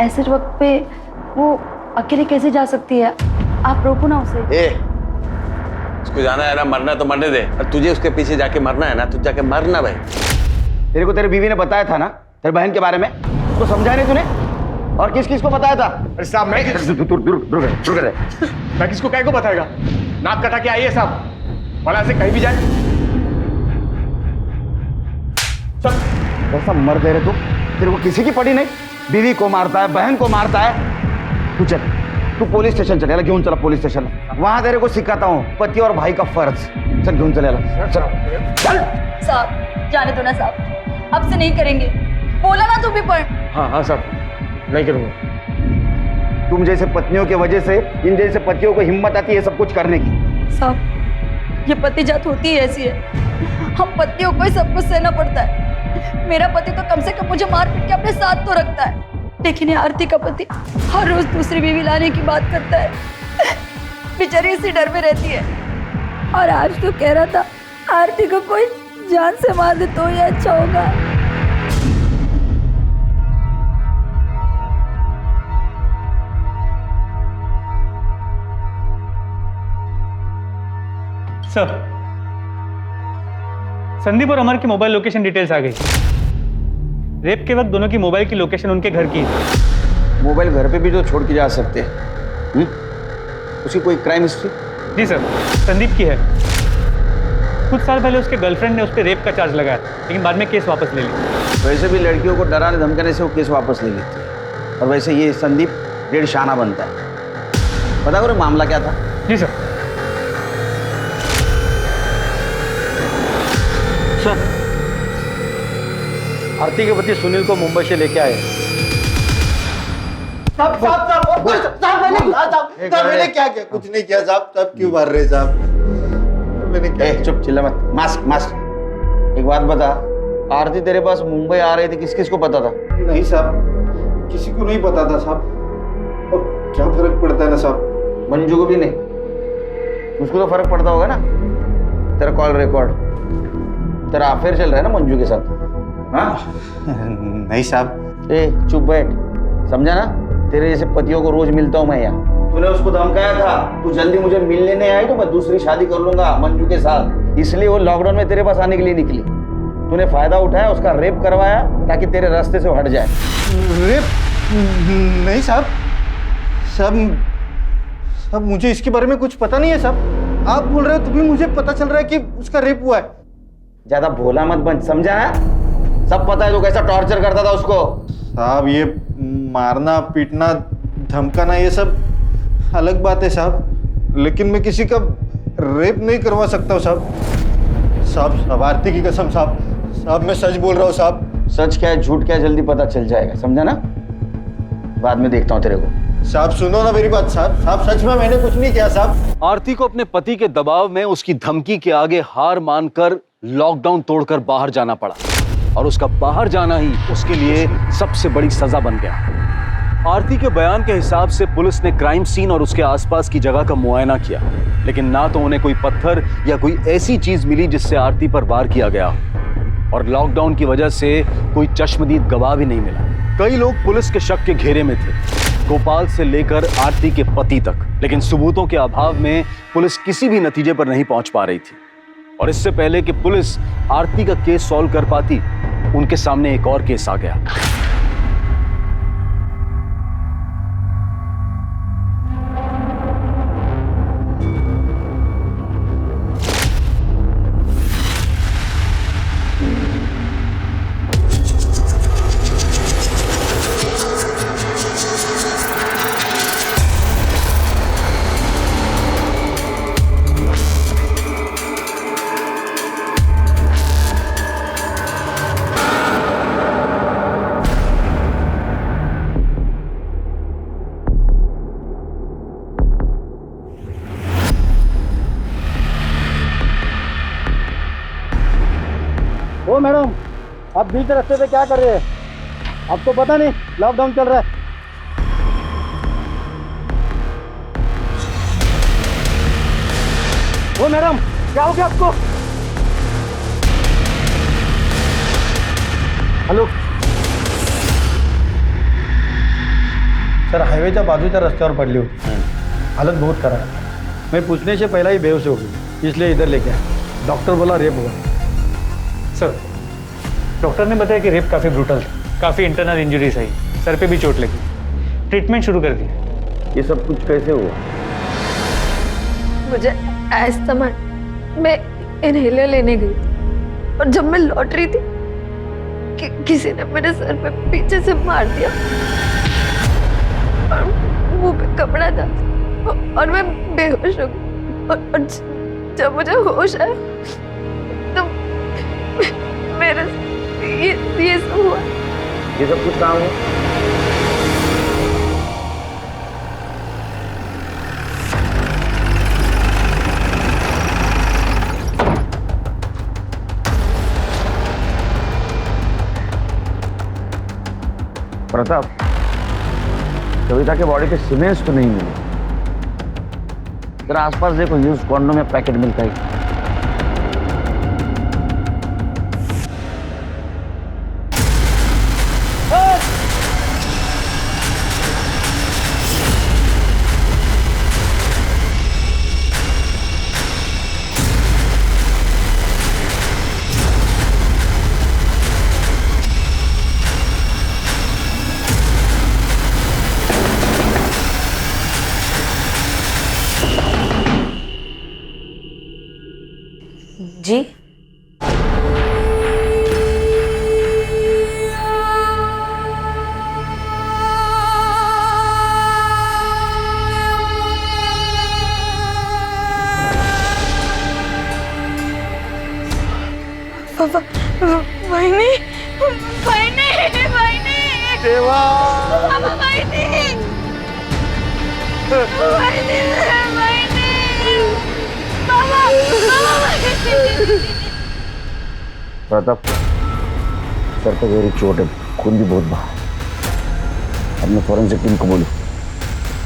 N: ऐसे वक्त पे वो अकेले कैसे जा सकती है? आप रोको ना उसे।
F: उसको जाना है ना, मरना तो मरने दे। और तुझे उसके पीछे जाके मरना है ना, तुझे जाके मरना भाई।
O: तेरे को तेरी बीवी ने बताया था ना तेरी बहन के बारे में? उसको समझा नहीं तूने? और किस किस को बताया था?
F: अरे साहब मैं मैं किसको क्या को बताएगा? नाक कटा के आई है साहब, भला से कहीं भी जाए।
O: ऐसा मर दे रहे तू? तेरे को किसी की पड़ी नहीं? बीवी को मारता है, बहन को मारता है। तू चल, तू पुलिस स्टेशन चलेगा। क्यों चला पुलिस स्टेशन? वहां तेरे को सिखाता हूँ पति और भाई का फर्ज। चल क्यों चलेगा? चल।
U: साहब जाने दो ना साहब, अब से नहीं करेंगे। बोला ना तू भी पर।
F: हाँ साहब, नहीं करूंगा।
O: तुम जैसे पत्नियों की वजह से इन जैसे पतियों को हिम्मत आती है सब कुछ करने की।
U: साहब ये पति जात होती है ऐसी है, हम पतियों को ही सब कुछ सहना पड़ता है। मेरा पति तो कम से कम मुझे मार पीट के अपने साथ तो रखता है, लेकिन ये आरती का पति हर रोज दूसरी बीवी लाने की बात करता है। बेचारी इसी डर में रहती है। और आज तो कह रहा था आरती को कोई जान से मार दे तो ये अच्छा होगा।
J: सर, संदीप और अमर की मोबाइल लोकेशन डिटेल्स आ गई। रेप के वक्त दोनों की मोबाइल की लोकेशन उनके घर की है।
O: मोबाइल घर पे भी तो छोड़ के जा सकते हैं। उसकी कोई क्राइम हिस्ट्री?
J: जी सर, संदीप की है। कुछ साल पहले उसके गर्लफ्रेंड ने उस पर रेप का चार्ज लगाया, लेकिन बाद में केस वापस ले लिया।
O: वैसे भी लड़कियों को डराने धमकाने से वो केस वापस ले लेती है। और वैसे ये संदीप डेढ़ शाना बनता है। पता करो मामला क्या था?
J: जी सर।
B: सर, आरती के पति सुनील को मुंबई से लेके आए।
L: मैंने क्या किया? कुछ नहीं किया साहब। साहब क्यों मार रहे साहब? मैंने क्या?
O: चुप, चिल्ला मत। Mask mask. एक बात बता, आरती तेरे पास मुंबई आ रही थी, किस किस को पता था?
L: नहीं साहब, किसी को नहीं पता था साहब। और क्या फर्क पड़ता है ना साहब?
O: मंजू को भी नहीं? उसको तो फर्क पड़ता होगा ना। तेरा कॉल रिकॉर्ड, तेरा अफेयर चल रहा है ना मंजू के साथ? हाँ?
L: नहीं साहब।
O: चुप बैठ, समझा ना? तेरे जैसे पतियों को रोज मिलता हूँ मैं यहाँ। तूने उसको धमकाया था, तू जल्दी मुझे मिलने नहीं आई तो मैं दूसरी शादी कर लूंगा मंजू के साथ। इसलिए वो लॉकडाउन में तेरे पास आने के लिए निकली। तूने फायदा उठाया, उसका रेप करवाया ताकि तेरे रास्ते से हट जाए।
L: रेप? नहीं साहब। साहब मुझे इसके बारे में कुछ पता नहीं है साहब। आप बोल रहे हो तो भी मुझे पता चल रहा है कि उसका रेप हुआ है।
O: ज्यादा भोला मत बन, समझा ना? सब पता है तू कैसा टॉर्चर करता था उसको।
L: साहब ये मारना पीटना धमकाना ये सब अलग बात है साहब, लेकिन मैं किसी का रेप नहीं करवा सकता हूँ साहब। साहब आरती की कसम साहब मैं सच बोल रहा हूँ साहब।
O: सच क्या है झूठ क्या है जल्दी पता चल जाएगा, समझा ना? बाद में देखता हूँ तेरे को।
L: साहब सुनो ना मेरी बात साहब सच में मैंने कुछ नहीं किया साहब।
B: आरती को अपने पति के दबाव में उसकी धमकी के आगे हार मानकर लॉकडाउन तोड़कर बाहर जाना पड़ा, और उसका बाहर जाना ही उसके लिए सबसे बड़ी सजा बन गया। आरती के बयान के हिसाब से पुलिस ने क्राइम सीन और उसके आसपास की जगह का मुआयना किया, लेकिन ना तो उन्हें कोई पत्थर या कोई ऐसी चीज मिली जिससे आरती पर वार किया गया, और लॉकडाउन की वजह से कोई चश्मदीद गवाह भी नहीं मिला। कई लोग पुलिस के शक के घेरे में थे, गोपाल से लेकर आरती के पति तक। लेकिन सबूतों के अभाव में पुलिस किसी भी नतीजे पर नहीं पहुंच पा रही थी। और इससे पहले कि पुलिस आरती का केस सॉल्व कर पाती, उनके सामने एक और केस आ गया।
L: ओ मैडम, आप बीच रास्ते पे क्या कर रहे हैं? आपको पता नहीं लॉकडाउन चल रहा है। ओ मैडम, क्या हो गया आपको? हॅलो सर, हायवेच्या बाजूच्या रस्त्यावर पडली होती, हालत बहुत खराब है। मैं पूछने से पहला ही बेहोश हो गई, इसलिए इधर लेके आया। डॉक्टर बोला रेप हुआ।
J: सर, डॉक्टर ने बताया कि रेप काफ़ी ब्रूटल था, काफ़ी इंटरनल इंजरीज आई, सर पे भी चोट लगी, ट्रीटमेंट शुरू कर दिया।
W: ये सब कुछ कैसे हुआ?
U: मुझे अस्थमा, मैं इनहेलर लेने गई थी और जब मैं लौट रही थी किसी ने मेरे सर पे पीछे से मार दिया और मुंह पे कपड़ा था और मैं बेहोश हो गई। और जब मुझे होश आया तो मेरे ये सब हुआ।
W: ये सब कुछ काम है? प्रताप, कविता के बॉडी पे सीमेंट्स तो नहीं मिले। तेरा आसपास देखो, यूज कॉन्डोम में पैकेट मिलता है।
U: जी वहीनी, वहीनी, वहीनी,
L: देवा,
U: वहीनी, वहीनी, वहीनी, बाबा,
W: प्रताप, सर पे गहरी चोट है, खून भी बहुत बहा। अब मैं फॉरेंसिक टीम को बोलूं,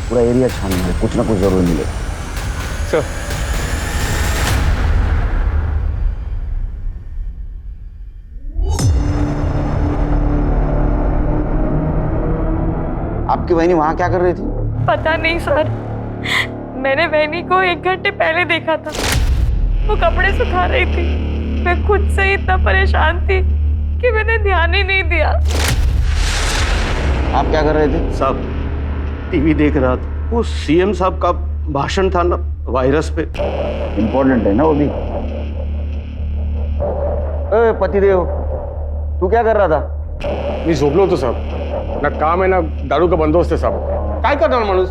W: पूरा एरिया छानना है, कुछ ना कुछ जरूर मिलेगा।
J: सर,
W: आपकी बहनी वहां क्या कर रही थी?
U: पता नहीं सर, मैंने बहनी को 1 घंटे पहले देखा था, वो कपड़े सुखा रही थी। मैं खुद से ही इतना परेशान थी कि मैंने ध्यान ही नहीं दिया।
W: आप क्या कर रहे थे?
V: साहब, टीवी देख रहा था, वो सीएम साहब का भाषण था ना वायरस पे।
W: इम्पोर्टेंट है ना वो भी। पतिदेव, तू क्या कर रहा था?
F: मी झोपलो होतो साहब, ना काम आहे ना दारू का बंदोबस्त आहे साहब। काय करणार माणूस?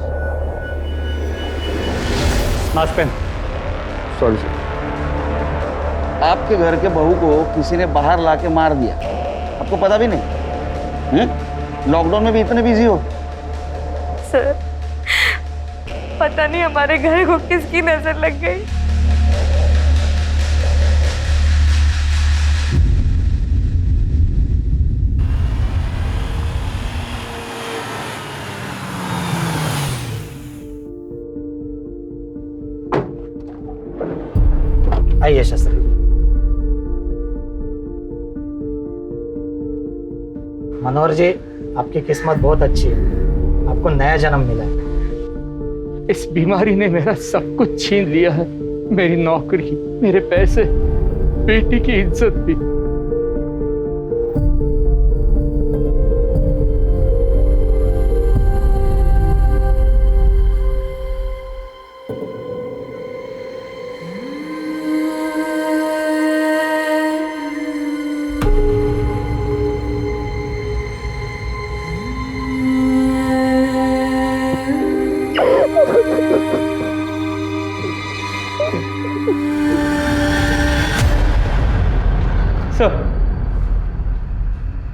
J: मास्क पहन।
F: Sorry sir.
W: आपके घर के बहू को किसी ने बाहर लाके मार दिया, आपको पता भी नहीं? लॉकडाउन में भी इतने बिजी हो?
U: सर, पता नहीं हमारे घर को किसकी नजर लग गई।
K: आइए शास्त्री। मनोहर जी, आपकी किस्मत बहुत अच्छी है,
M: आपको नया जन्म मिला है।
F: इस बीमारी ने मेरा सब कुछ छीन लिया है, मेरी नौकरी, मेरे पैसे, बेटी की इज्जत भी।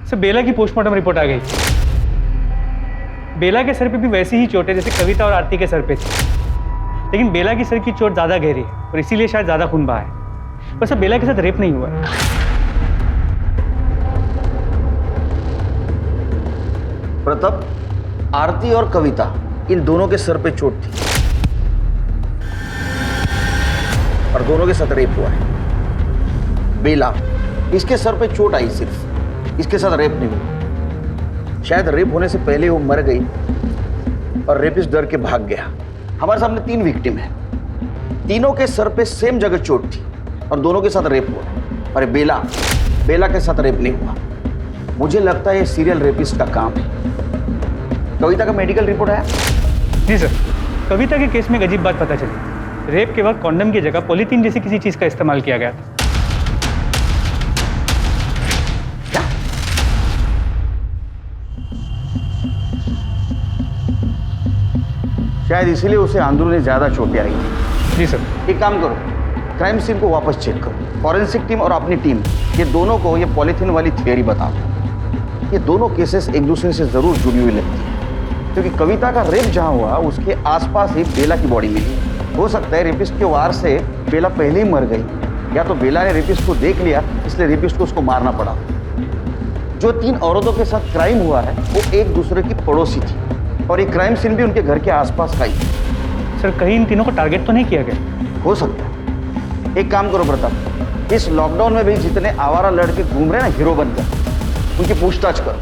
J: सर बेला की पोस्टमार्टम रिपोर्ट आ गई। बेला के सर पे भी वैसी ही चोट है जैसे कविता और आरती के सर पे थी, लेकिन बेला की सर की चोट ज्यादा गहरी है और इसीलिए शायद ज्यादा खून बहा है। पर सर बेला के साथ रेप नहीं हुआ है।
O: प्रताप, आरती और कविता इन दोनों के सर पे चोट थी और दोनों के साथ रेप हुआ है। बेला, इसके सर पे चोट आई सिर्फ, इसके साथ रेप नहीं हुआ। शायद रेप होने से पहले वो मर गई और रेपिस्ट डर के भाग गया। हमारे सामने 3 विक्टिम है, तीनों के सर पे सेम जगह चोट थी और दोनों के साथ रेप हुआ। और बेला के साथ रेप नहीं हुआ। मुझे लगता है ये सीरियल रेपिस्ट का काम है। कविता का मेडिकल रिपोर्ट आया?
J: जी सर, कविता के केस में एक अजीब बात पता चली। रेप के वक्त कॉन्डम की जगह पॉलीथीन जैसी किसी चीज का इस्तेमाल किया गया था।
O: शायद इसीलिए उसे अंदरूनी ज्यादा चोटें आई थी।
J: जी सर।
O: एक काम करो, क्राइम सीन को वापस चेक करो। फॉरेंसिक टीम और अपनी टीम, ये दोनों को ये पॉलीथीन वाली थियरी बताओ। ये दोनों केसेस एक दूसरे से जरूर जुड़ी हुई लगती है, क्योंकि कविता का रेप जहां हुआ उसके आसपास ही बेला की बॉडी मिली। हो सकता है रेपिस्ट के वार से बेला पहले ही मर गई, या तो बेला ने रेपिस्ट को देख लिया इसलिए रेपिस्ट को उसको मारना पड़ा। जो 3 औरतों के साथ क्राइम हुआ है वो एक दूसरे की पड़ोसी थी और ये क्राइम सीन भी उनके घर के आसपास का ही।
J: सर कहीं इन तीनों को टारगेट तो नहीं किया गया?
O: हो सकता है। एक काम करो प्रताप, इस लॉकडाउन में भी जितने आवारा लड़के घूम रहे हैं ना हीरो बनकर, उनकी पूछताछ करो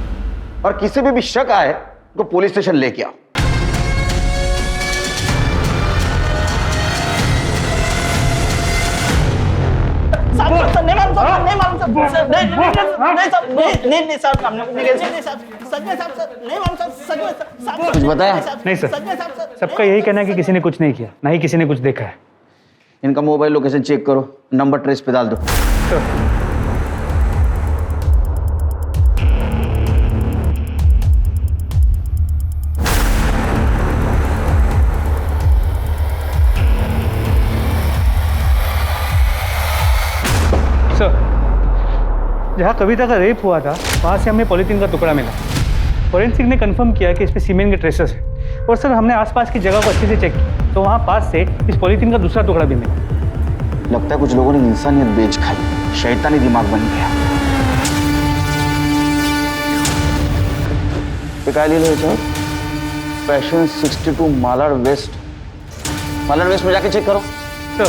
O: और किसी पे भी शक आए तो पुलिस स्टेशन लेके आओ। कुछ बताया?
J: नहीं सर, सबका यही कहना है कि किसी ने कुछ नहीं किया, ना ही किसी ने कुछ देखा है।
O: इनका मोबाइल लोकेशन चेक करो, नंबर ट्रेस पे डाल दो।
J: सर, जहाँ कविता का रेप हुआ था वहाँ से हमें पॉलीथीन का टुकड़ा मिला। फॉरेंसिक ने कंफर्म किया कि इस पे सीमेंट के ट्रेसेस हैं। और सर हमने आसपास की जगह को अच्छे से चेक किया तो वहाँ पास से इस पॉलीथीन का दूसरा टुकड़ा भी मिला।
O: लगता है कुछ लोगों ने इंसानियत बेच खाई, शैतानी दिमाग बन गया। पैशन 62 मालाड वेस्ट में जाके चेक करो।
J: सर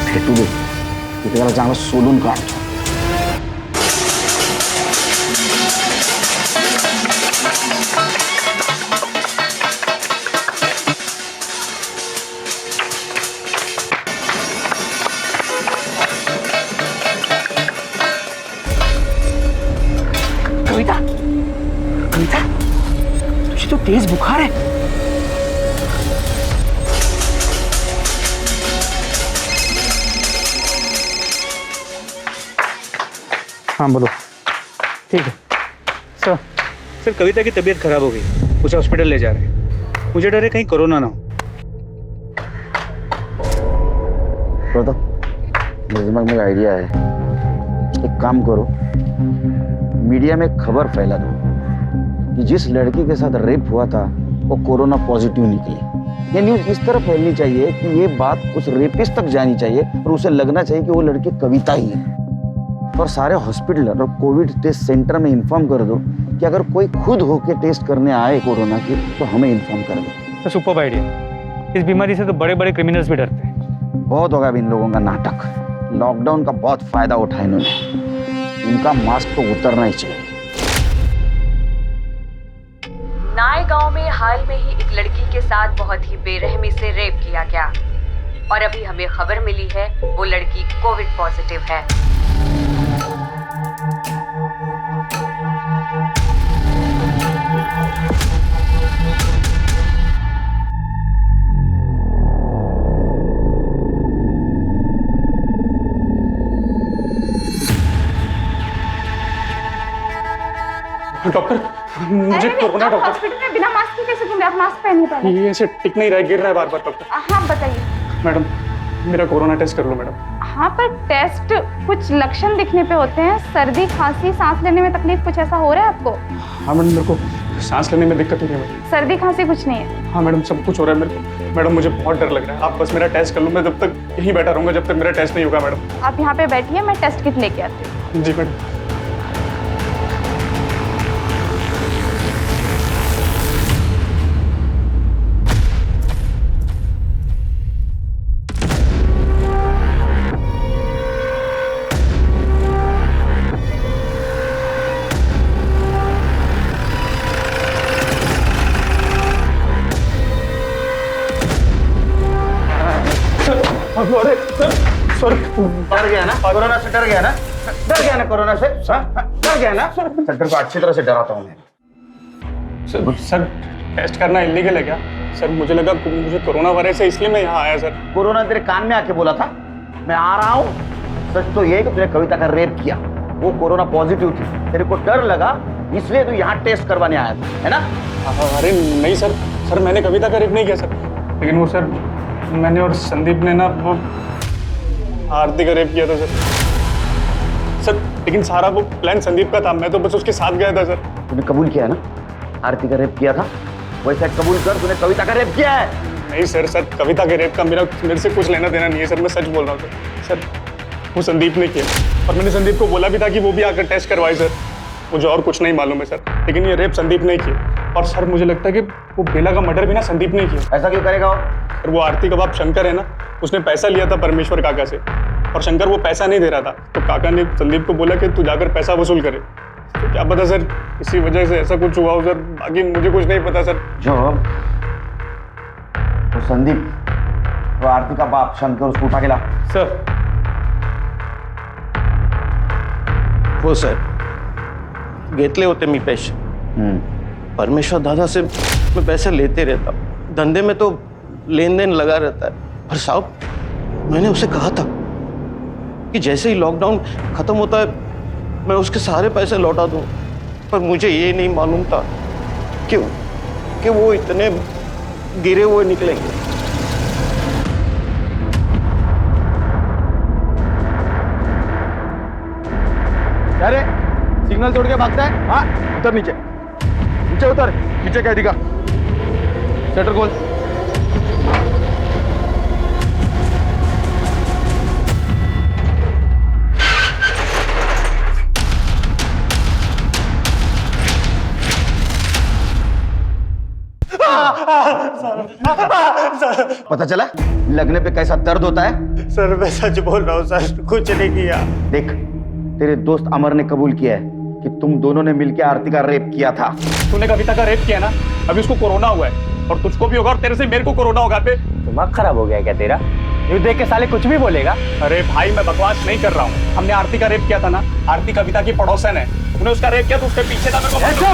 O: फेटू दे, त्याला चांगलं सोलून काढतो।
G: कविता, तुझे तो तेज बुखार है।
J: हाँ बोलो। ठीक है सर। सर कविता की तबीयत खराब हो गई, उसे हॉस्पिटल ले जा रहे हैं। मुझे डर है कहीं कोरोना ना हो।
O: मेरे दिमाग में आइडिया है। एक काम करो, मीडिया में खबर फैला दो कि जिस लड़की के साथ रेप हुआ था वो कोरोना पॉजिटिव निकली। ये न्यूज़ इस तरह फैलनी चाहिए कि ये बात उस रेपिस्ट तक जानी चाहिए और उसे लगना चाहिए कि वो लड़की कविता ही है। और सारे हॉस्पिटल और कोविड टेस्ट सेंटर में इन्फॉर्म कर दो कि अगर कोई खुद होके टेस्ट करने आए कोरोना की तो हमें इन्फॉर्म कर दो।
J: तो सुपर आइडिया। इस बीमारी से तो बड़े बड़े क्रिमिनल्स भी डरते हैं।
O: बहुत होगा इन लोगों का नाटक। लॉकडाउन का बहुत फायदा उठाया इन्होंने। इनका मास्क तो उतरना ही चाहिए।
A: लड़की के साथ बहुत ही बेरहमी से रेप किया गया और अभी हमें खबर मिली है वो लड़की कोविड पॉजिटिव है।
J: डॉक्टर मुझे कोरोना। डॉक्टर
C: हॉस्पिटल में बिना मास्क के कैसे घूमे? आप मास्क पहनिए पहले।
J: ये ऐसे टिक नहीं रहा है, गिर रहा है बार बार। डॉक्टर
C: हाँ बताइए।
J: मैडम मेरा कोरोना टेस्ट कर लो मैडम।
C: हाँ पर टेस्ट कुछ लक्षण दिखने पे होते हैं, सर्दी खांसी सांस लेने में तकलीफ, कुछ ऐसा हो रहा है आपको?
J: हाँ मैडम मेरे को सांस लेने में दिक्कत हो रही है मैडम।
C: सर्दी खांसी कुछ नहीं है?
J: हाँ मैडम सब कुछ हो रहा है मेरे को। मैडम मुझे बहुत डर लग रहा है, आप बस मेरा टेस्ट कर लो। मैं जब तक यहीं बैठा रहूंगा जब तक मेरा टेस्ट नहीं होगा मैडम।
C: आप यहाँ पे बैठिए, मैं टेस्ट किट लेके आती हूँ।
J: जी मैडम।
O: अरे सर डर गया ना कोरोना से? डर गया ना? डर गया ना कोरोना से? डर गया ना? सर को अच्छी तरह से डराता हूँ मैं।
J: सर टेस्ट करना इलीगल है क्या? सर मुझे लगा मुझे कोरोना वायरस है इसलिए मैं यहाँ आया सर।
O: कोरोना तेरे कान में आके बोला था मैं आ रहा हूँ? सच तो ये है कि तूने कविता का रेप किया, वो कोरोना पॉजिटिव थी, तेरे को डर लगा इसलिए तू यहाँ टेस्ट करवाने आया था, है ना?
J: अरे नहीं सर, सर मैंने कविता का रेप नहीं किया सर, लेकिन वो सर मैंने और संदीप ने ना वो आरती का रेप किया था सर। लेकिन सारा वो प्लान संदीप का था, मैं तो बस उसके साथ गया था सर।
O: तूने कबूल किया है ना आरती का रेप किया था? वैसे कबूल कर, तूने कविता का रेप किया है?
J: नहीं सर, कविता के रेप का मेरे से कुछ लेना देना नहीं है सर, मैं सच बोल रहा हूँ सर। वो संदीप ने किया और मैंने संदीप को बोला भी था कि वो भी आकर टेस्ट करवाए सर। मुझे और कुछ नहीं मालूम है सर, लेकिन ये रेप संदीप ने किया। और सर मुझे लगता है कि वो बेला का मर्डर भी ना संदीप ने किया।
O: ऐसा क्यों करेगा
J: और वो आरती का बाप शंकर है ना, उसने पैसा लिया था परमेश्वर काका से और शंकर वो पैसा नहीं दे रहा था, तो काका ने संदीप को बोला कि तू जाकर पैसा वसूल करे। तो क्या पता सर इसी वजह से ऐसा कुछ हुआ हो सर, बाकी मुझे कुछ नहीं पता सर।
O: जो वो संदीप, वो आरती का बाप शंकर, उसको उठा के ला।
J: सर
V: हो सर घेतले होते मी पैसे, परमेश्वर दादा से मैं पैसे लेते रहता, धंधे में तो लेन देन लगा रहता है। पर साहब मैंने उसे कहा था कि जैसे ही लॉकडाउन खत्म होता है मैं उसके सारे पैसे लौटा दूं, पर मुझे ये नहीं मालूम था कि वो इतने गिरे हुए निकलेंगे।
O: अरे सिग्नल तोड़ के भागता है? हाँ उतर, नीचे नीचे उतर। नीचे क्या दिखा? शटर खोल। पता चला लगने पे कैसा दर्द होता है?
V: सर मैं सच बोल रहा हूँ सर, कुछ नहीं किया।
O: देख तेरे दोस्त अमर ने कबूल किया है कि तुम दोनों ने मिलकर आरती का रेप किया था।
J: तूने कविता का रेप किया ना, अभी उसको कोरोना हुआ है और तुझको भी होगा और तेरे से मेरे को कोरोना होगा।
W: दिमाग खराब हो गया क्या तेरा? ये देख के साले कुछ भी बोलेगा।
J: अरे भाई मैं बकवास नहीं कर रहा हूँ, हमने आरती का रेप किया था ना, आरती कविता की पड़ोसन है, तूने उसका रेप किया तो उसके पीछे था मेरे को।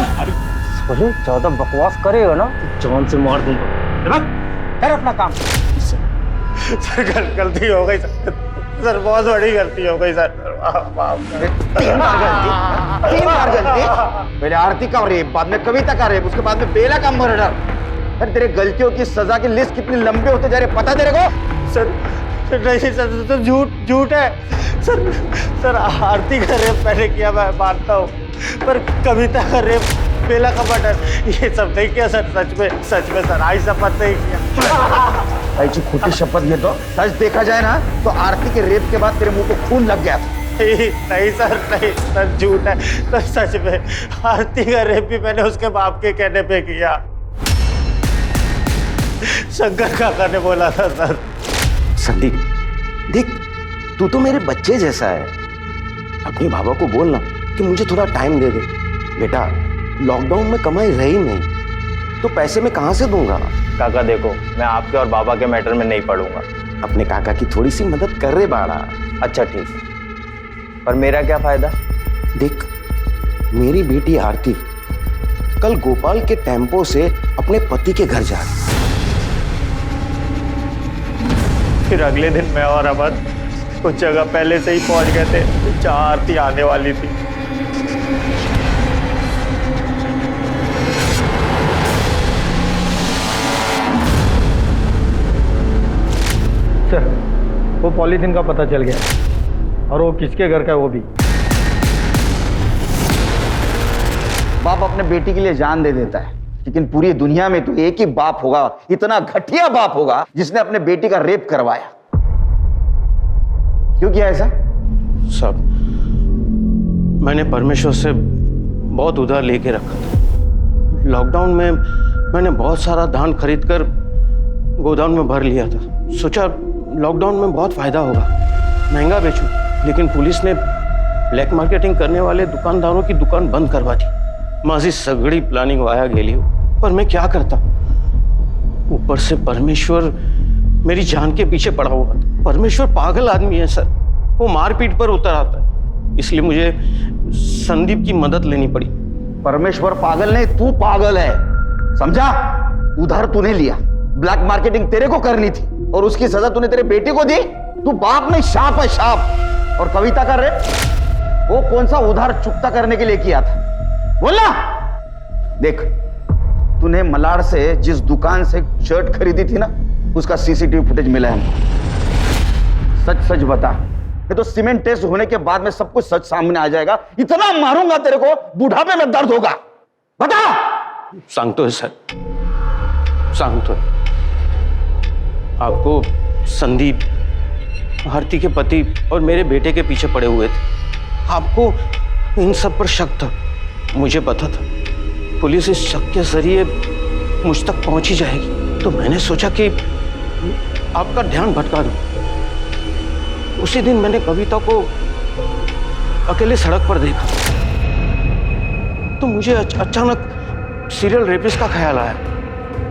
W: ज्यादा बकवास करेगा ना जान से मार दूंगा।
O: कर अपना काम।
V: सर गलती हो गई सर, बहुत बड़ी गलती हो गई सर।
O: तीन बार गलती। पहले आरती का रेप, बाद में कविता का रेप, उसके बाद में बेला का मर्डर। अरे तेरे गलतियों की सजा की लिस्ट कितनी लंबे होते जा रहे, पता तेरे को?
V: सर नहीं सर, तो झूठ है सर। आरती का रेप मैंने किया, मैं मानता हूँ, पर कविता का रेप, बेला का मर्डर, ये सब नहीं किया सर। सच में सर, आई शपथ नहीं किया।
O: ऐसी खोटी शपथ ले तो सच देखा जाए ना तो आरती के रेप के बाद तेरे मुंह को खून लग गया था।
V: नहीं सर झूठ है सर, सच में आरती का रेप भी मैंने उसके बाप के कहने पे किया। शंकर काका ने बोला था सर। संदीप देख, तू तो मेरे बच्चे जैसा है, अपने बाबा को बोलना कि मुझे थोड़ा टाइम दे दे। बेटा लॉकडाउन में कमाई रही नहीं
O: तो पैसे मैं कहाँ से दूंगा?
W: काका देखो, मैं आपके और बाबा के मैटर में नहीं पड़ूंगा।
O: अपने काका की थोड़ी सी मदद कर रहे बाड़ा।
W: अच्छा ठीक है, पर मेरा क्या फायदा?
O: देख, मेरी बेटी आरती कल गोपाल के टेम्पो से अपने पति के घर जा रही,
W: फिर अगले दिन मैं और अमन कुछ जगह पहले से ही पहुंच गए थे जहाँ आरती आने वाली थी।
L: सर, वो पॉलीथीन का पता चल गया और वो किसके घर का है वो भी।
O: बाप अपने बेटी के लिए जान दे देता है, लेकिन पूरी दुनिया में तो एक ही बाप होगा, इतना घटिया बाप होगा जिसने अपने बेटी का रेप करवाया। क्यों किया ऐसा?
V: सब मैंने परमेश्वर से बहुत उधार लेके रखा था। लॉकडाउन में मैंने बहुत सारा धान खरीदकर गोदाम में भर लिया था। सोचा लॉकडाउन में बहुत फायदा होगा, महंगा बेचूं, लेकिन पुलिस ने ब्लैक मार्केटिंग करने वाले दुकानदारों की दुकान बंद करवा दी। माझी सगड़ी प्लानिंग वाया गेली हो, पर मैं क्या करता। ऊपर से परमेश्वर मेरी जान के पीछे पड़ा हुआ था। परमेश्वर पागल आदमी है सर, वो मारपीट पर उतर आता है, इसलिए मुझे संदीप की मदद लेनी पड़ी।
O: परमेश्वर पागल नहीं, तू पागल है, समझा? उधार तूने लिया, ब्लैक मार्केटिंग तेरे को करनी थी और उसकी सजा तूने तेरे बेटे को दी। तू बाप नहीं, शाप है, शाप। और कविता का रेप वो कौन सा उधार चुकता करने के लिए किया था? बोलना। देख, तूने मलाड से जिस दुकान से शर्ट खरीदी थी ना, उसका सीसीटीवी फुटेज मिला है हमको। सच सच बता, ये तो सीमेंट टेस्ट होने के बाद में सब कुछ सच सामने आ जाएगा। इतना मारूंगा तेरे को, बुढ़ापे में दर्द होगा। बता।
V: सांगतोय सर, सांगतोय। आपको संदीप, आरती के पति और मेरे बेटे के पीछे पड़े हुए थे। आपको इन सब पर शक था, मुझे पता था। पुलिस इस शक के जरिए मुझ तक पहुंच ही जाएगी, तो मैंने सोचा कि आपका ध्यान भटका दूं। उसी दिन मैंने कविता को अकेले सड़क पर देखा, तो मुझे अचानक सीरियल रेपिस्ट का ख्याल आया।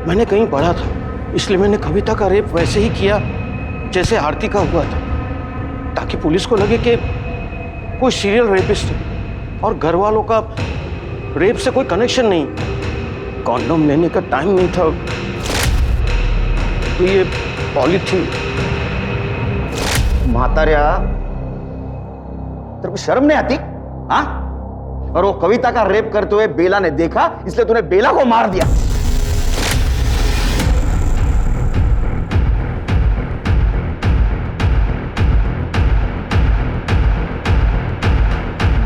V: मैंने कहीं पढ़ा था, इसलिए मैंने कविता का रेप वैसे ही किया जैसे आरती का हुआ था, ताकि पुलिस को लगे कि कोई सीरियल रेपिस्ट है और घर वालों का रेप से कोई कनेक्शन नहीं। कॉन्डोम लेने का टाइम नहीं था, तो ये पॉलीथीन।
O: मातारिया, तेरे को शर्म नहीं आती? हाँ? और वो कविता का रेप करते हुए बेला ने देखा, इसलिए तूने बेला को मार दिया।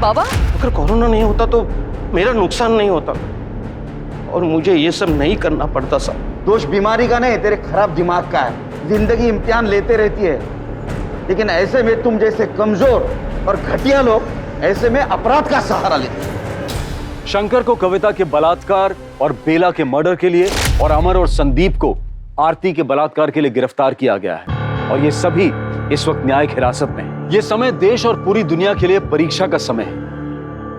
A: बाबा,
V: अगर कोरोना नहीं होता तो मेरा नुकसान नहीं होता और मुझे ये सब नहीं करना पड़ता साहब।
O: दोष बीमारी का नहीं, तेरे खराब दिमाग का है। जिंदगी इम्तिहान लेते रहती है, लेकिन ऐसे में तुम जैसे कमजोर और घटिया लोग ऐसे में अपराध का सहारा लेते हैं।
B: शंकर को कविता के बलात्कार और बेला के मर्डर के लिए और अमर और संदीप को आरती के बलात्कार के लिए गिरफ्तार किया गया है और ये सभी इस वक्त न्यायिक हिरासत में हैं। ये समय देश और पूरी दुनिया के लिए परीक्षा का समय है।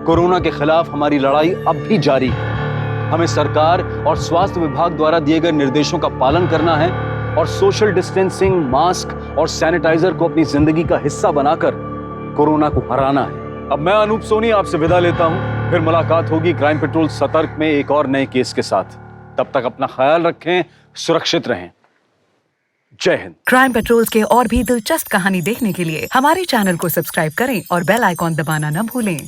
B: कोरोना के खिलाफ हमारी लड़ाई अब भी जारी है। हमें सरकार और स्वास्थ्य विभाग द्वारा दिए गए निर्देशों का पालन करना है और सोशल डिस्टेंसिंग, मास्क और सैनिटाइजर को अपनी जिंदगी का हिस्सा बनाकर कोरोना को हराना है। अब मैं अनूप सोनी आपसे विदा लेता हूं, फिर मुलाकात होगी क्राइम पेट्रोल सतर्क में एक और नए केस के साथ। तब तक अपना ख्याल रखें, सुरक्षित रहें। जय हिंद।
K: क्राइम पेट्रोल्स के और भी दिलचस्प कहानी देखने के लिए हमारे चैनल को सब्सक्राइब करें और बेल आइकॉन दबाना न भूलें।